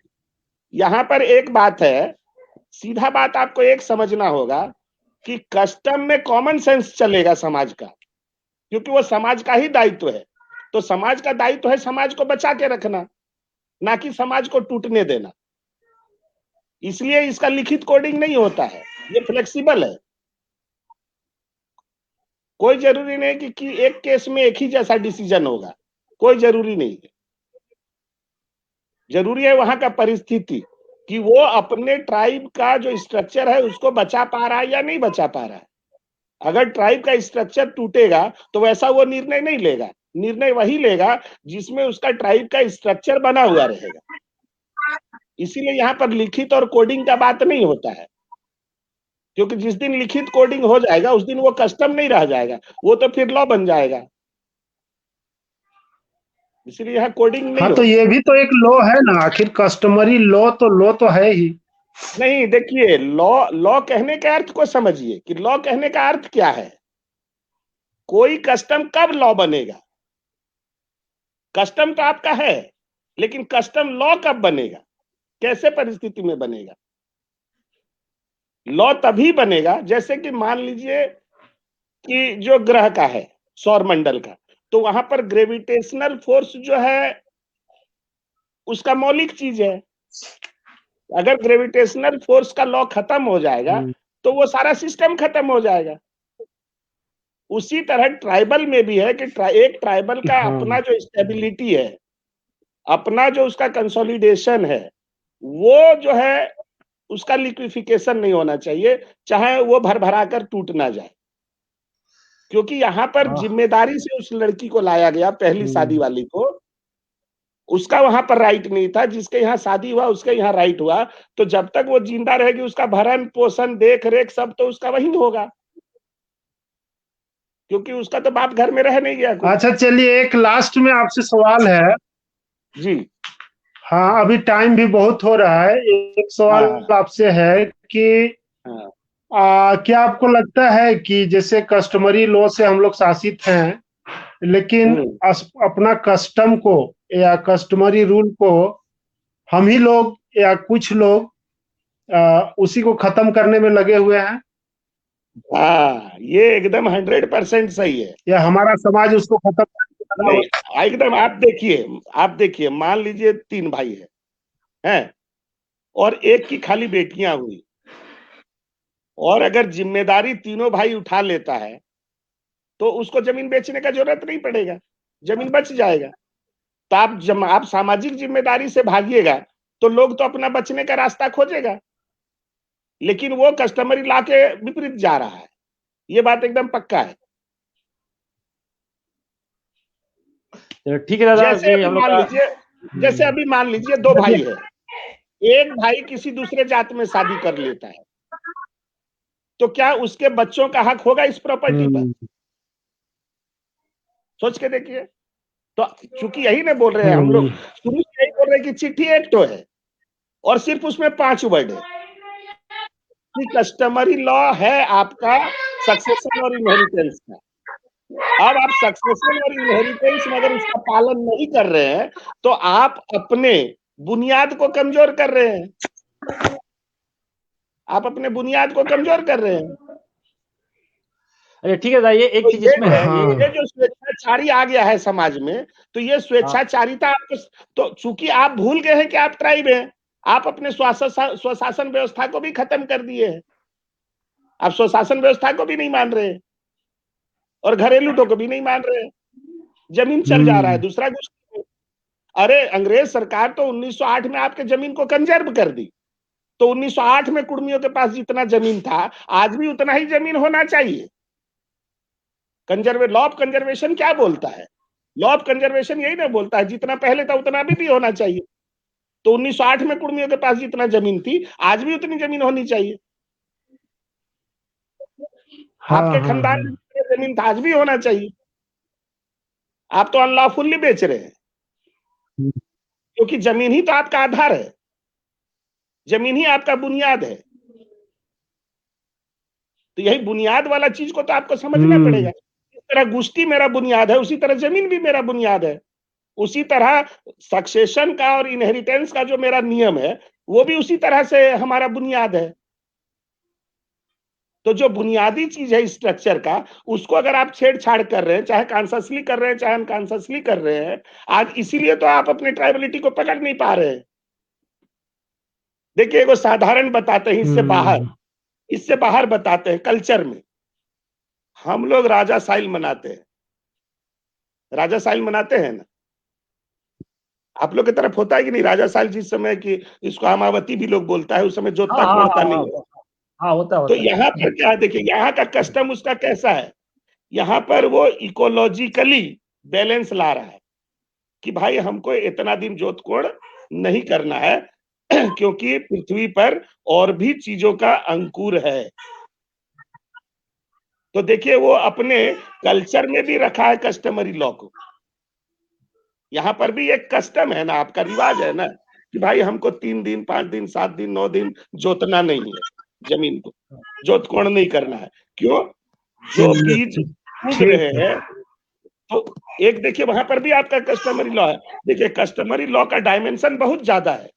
यहाँ पर एक बात है, सीधा बात आपको एक समझना होगा कि कस्टम में कॉमन सेंस चलेगा समाज का, क्योंकि वो समाज का ही दायित्व है। तो समाज का दायित्व है समाज को बचा के रखना, ना कि समाज को टूटने देना। इसलिए इसका लिखित कोडिंग नहीं होता है, ये फ्लेक्सिबल है। कोई जरूरी नहीं कि एक केस में एक ही जैसा डिसीजन होगा, कोई जरूरी नहीं है। जरूरी है वहां का परिस्थिति, कि वो अपने ट्राइब का जो स्ट्रक्चर है उसको बचा पा रहा है या नहीं बचा पा रहा है। अगर ट्राइब का स्ट्रक्चर टूटेगा तो वैसा वो निर्णय नहीं लेगा, निर्णय वही लेगा जिसमें उसका ट्राइब का स्ट्रक्चर बना हुआ रहेगा। इसीलिए यहाँ पर लिखित और कोडिंग का बात नहीं होता है, क्योंकि जिस दिन लिखित कोडिंग हो जाएगा उस दिन वो कस्टम नहीं रह जाएगा, वो तो फिर लॉ बन जाएगा। इसलिए यहाँ कोडिंग नहीं। हाँ, तो ये भी तो एक लॉ है ना, आखिर कस्टमरी लॉ तो है ही। नहीं, देखिए लॉ कहने के अर्थ को समझिए कि लॉ कहने का अर्थ क्या है। कोई कस्टम कब लॉ बनेगा? कस्टम तो आपका है, लेकिन कस्टम लॉ कब बनेगा, कैसे परिस्थिति में बनेगा? लॉ तभी बनेगा जैसे कि मान लीजिए कि जो ग्रह का है, सौर मंडल का, तो वहां पर ग्रेविटेशनल फोर्स जो है उसका मौलिक चीज है। अगर ग्रेविटेशनल फोर्स का लॉ खत्म हो जाएगा तो वो सारा सिस्टम खत्म हो जाएगा। उसी तरह ट्राइबल में भी है कि एक ट्राइबल का अपना जो स्टेबिलिटी है, अपना जो उसका कंसोलिडेशन है, वो जो है उसका लिक्विफिकेशन नहीं होना चाहिए, चाहे वो भरभरा कर टूट ना जाए। क्योंकि यहाँ पर जिम्मेदारी से उस लड़की को लाया गया, पहली शादी वाली को, उसका वहां पर राइट नहीं था। जिसके यहाँ शादी हुआ उसके यहाँ राइट हुआ। तो जब तक वो जिंदा रहेगी उसका भरण पोषण देख रेख सब तो उसका वही होगा, क्योंकि उसका तो बाप घर में रह नहीं गया। अच्छा चलिए, एक लास्ट में आपसे सवाल है जी। हाँ, अभी टाइम भी बहुत हो रहा है। एक सवाल आपसे है कि क्या आपको लगता है कि जैसे कस्टमरी लॉ से हम लोग शासित हैं, लेकिन अपना कस्टम को या कस्टमरी रूल को हम ही लोग या कुछ लोग उसी को खत्म करने में लगे हुए हैं? हाँ, ये एकदम 100% सही है। या हमारा समाज उसको खत्म नहीं, एकदम आप देखिए, मान लीजिए 3 भाई हैं और एक की खाली बेटियां हुई, और अगर जिम्मेदारी तीनों भाई उठा लेता है तो उसको जमीन बेचने का जरूरत नहीं पड़ेगा, जमीन बच जाएगा। तो आप सामाजिक जिम्मेदारी से भागिएगा तो लोग तो अपना बचने का रास्ता खोजेगा, लेकिन वो कस्टमरी लॉ के विपरीत जा रहा है, ये बात एकदम पक्का है। तो ठीक है दादा, जैसे कि अभी हम लोग मान का लीजिए जैसे अभी मान लीजिए 2 भाई है, एक भाई किसी दूसरे जात में शादी कर लेता है, तो क्या उसके बच्चों का हक होगा इस प्रॉपर्टी पर? सोच के देखिए। तो चूंकि यही ना बोल रहे हैं हम लोग, शुरू से यही बोल रहे हैं कि चिट्ठी एक तो है और सिर्फ उसमें 5 वर्ड है कि कस्टमरी लॉ है आपका सक्सेशन और इनहेरिटेंस का। अब आप सक्सेशन और इनहेरिटेंस में अगर उसका पालन नहीं कर रहे हैं तो आप अपने बुनियाद को कमजोर कर रहे हैं, आप अपने बुनियाद को कमजोर कर रहे हैं। अरे ठीक है दादा, ये एक तो चीज इसमें है, ये जो स्वेच्छाचारी आ गया है समाज में, तो ये स्वेच्छाचारिता आपको, तो चूंकि आप भूल गए हैं कि आप ट्राइब हैं, आप अपने स्वशासन व्यवस्था को भी खत्म कर दिए हैं, आप स्वशासन व्यवस्था को भी नहीं मान रहे हैं और घरेलू को भी नहीं मान रहे हैं। जमीन चल जा रहा है दूसरा कुछ। अरे अंग्रेज सरकार तो 1908 में आपके जमीन को कंजर्व कर दी, तो 1908 में कुर्मियों के पास जितना जमीन था आज भी उतना ही जमीन होना चाहिए। लॉ ऑफ कंजर्वेशन क्या बोलता है? लॉ ऑफ कंजर्वेशन यही ना बोलता है जितना पहले था उतना अभी भी होना चाहिए। तो 1908 में कुर्मियों के पास जितना जमीन थी आज भी उतनी जमीन होनी चाहिए। आपके खानदान में जितना जमीन था आज भी होना चाहिए। आप तो अनलॉफुली बेच रहे हैं, क्योंकि जमीन ही तो आपका आधार है, जमीन ही आपका बुनियाद है। तो यही बुनियाद वाला चीज को तो आपको समझना पड़ेगा। इस तरह गुष्टी मेरा बुनियाद है, उसी तरह जमीन भी मेरा बुनियाद है। उसी तरह सक्सेशन का और इनहेरिटेंस का जो मेरा नियम है वो भी उसी तरह से हमारा बुनियाद है। तो जो बुनियादी चीज है स्ट्रक्चर का, उसको अगर आप छेड़छाड़ कर रहे हैं, चाहे कॉन्शियसली कर रहे हैं चाहे अनकॉन्शियसली कर रहे हैं, आज इसीलिए तो आप अपने ट्राइबलिटी को पकड़ नहीं पा रहे हैं। देखिए एगो साधारण बताते हैं, इससे बाहर बताते हैं। कल्चर में हम लोग राजा साइल मनाते हैं, राजा साइल मनाते हैं ना? आप लोग की तरफ होता है कि नहीं राजा साइल? जिस समय की इसको अमावती भी लोग बोलता है, उस समय जोतता हाँ हाँ कोड़ता हाँ नहीं हाँ है। हाँ, होता तो होता है। यहाँ पर क्या है, देखिए यहाँ का कस्टम उसका कैसा है। यहाँ पर वो इकोलॉजिकली बैलेंस ला रहा है कि भाई हमको इतना दिन जोत कोड़ नहीं करना है क्योंकि पृथ्वी पर और भी चीजों का अंकुर है। तो देखिए वो अपने कल्चर में भी रखा है कस्टमरी लॉ को। यहाँ पर भी एक कस्टम है ना, आपका रिवाज है ना कि भाई हमको 3 दिन 5 दिन 7 दिन 9 दिन जोतना नहीं है, जमीन को जोत कोड़ नहीं करना है। क्यों? जो बीज उग रहे हैं, तो एक देखिए वहां पर भी आपका कस्टमरी लॉ है। देखिए कस्टमरी लॉ का डायमेंशन बहुत ज्यादा है,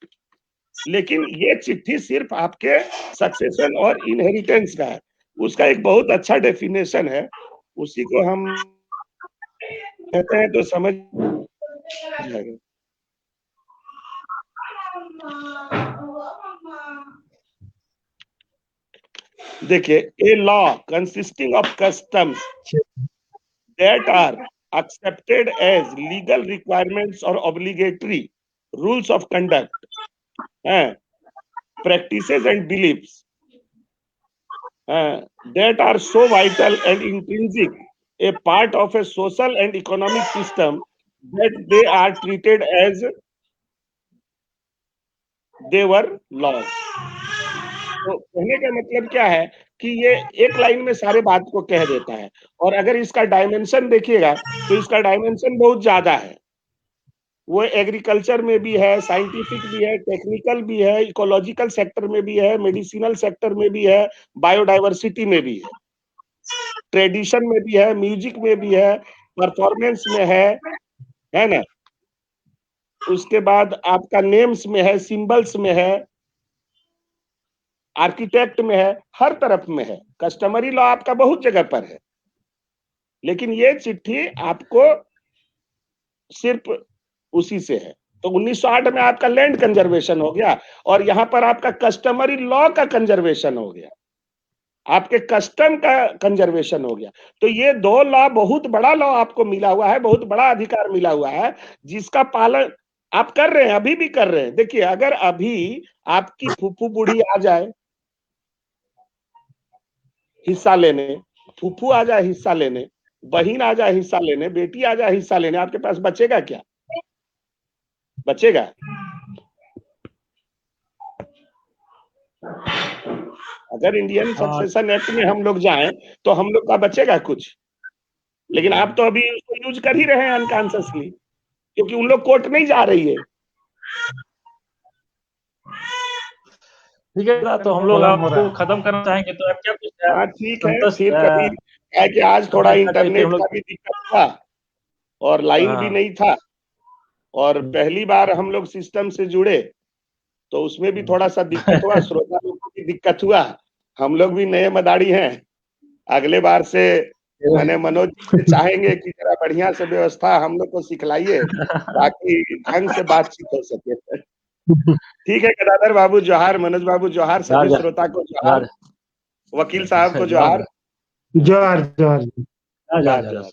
लेकिन ये चिट्ठी सिर्फ आपके सक्सेशन और इनहेरिटेंस का है। उसका एक बहुत अच्छा डेफिनेशन है, उसी को हम कहते हैं तो समझ जाएगा। देखिए, a law consisting of customs that are accepted as legal requirements or obligatory rules of conduct, practices and beliefs that are so vital and intrinsic a part of a social and economic system that they are treated as they were laws. तो कहने का मतलब क्या है कि ये एक line में सारे बात को कह देता है। और अगर इसका डायमेंशन देखिएगा तो इसका डायमेंशन बहुत ज्यादा है। वो एग्रीकल्चर में भी है, साइंटिफिक भी है, टेक्निकल भी है, इकोलॉजिकल सेक्टर में भी है, मेडिसिनल सेक्टर में भी है, बायोडाइवर्सिटी में भी है, ट्रेडिशन में भी है, म्यूजिक में भी है, परफॉर्मेंस में है ना? उसके बाद आपका नेम्स में है, सिंबल्स में है, आर्किटेक्ट में है, हर तरफ में है। कस्टमरी लॉ आपका बहुत जगह पर है, लेकिन ये चिट्ठी आपको सिर्फ उसी से है। तो 1908 में आपका लैंड कंजर्वेशन हो गया और यहां पर आपका कस्टमरी लॉ का कंजर्वेशन हो गया, आपके कस्टम का कंजर्वेशन हो गया। तो ये दो लॉ, बहुत बड़ा लॉ आपको मिला हुआ है, बहुत बड़ा अधिकार मिला हुआ है, जिसका पालन आप कर रहे हैं, अभी भी कर रहे हैं। देखिए, अगर अभी आपकी फूफू बूढ़ी आ जाए हिस्सा लेने, फूफू आ जाए हिस्सा लेने, बहन आ जाए हिस्सा लेने, बेटी आ जाए हिस्सा लेने, आपके पास बचेगा क्या? बचेगा? अगर इंडियन सक्सेशन एक्ट में हम लोग जाएं तो हम लोग का बचेगा कुछ? लेकिन आप तो अभी उसको यूज कर ही रहे हैं अनकॉन्शियसली, क्योंकि उन लोग कोर्ट नहीं जा रही है। ठीक है, तो हम लोग आपको खत्म करना चाहेंगे, तो आप क्या कुछ हाँ ठीक है, फिर कभी है कि आज थोड़ा इंटरनेट का भी दिक्कत था और लाइन भी नहीं था, और पहली बार हम लोग सिस्टम से जुड़े तो उसमें भी थोड़ा सा दिक्कत हुआ, श्रोता लोग को भी दिक्कत हुआ, हम लोग भी नए मदारी हैं। अगले बार से मैंने मनोज जी से चाहेंगे कि जरा बढ़िया से व्यवस्था हम लोग को सिखलाइए ताकि ढंग से बातचीत हो सके। ठीक है, गदाधर बाबू जोहार, मनोज बाबू जोहार, सभी श्रोता को जोहार, वकील साहब को जोहार। जोहार जोहार जोहार।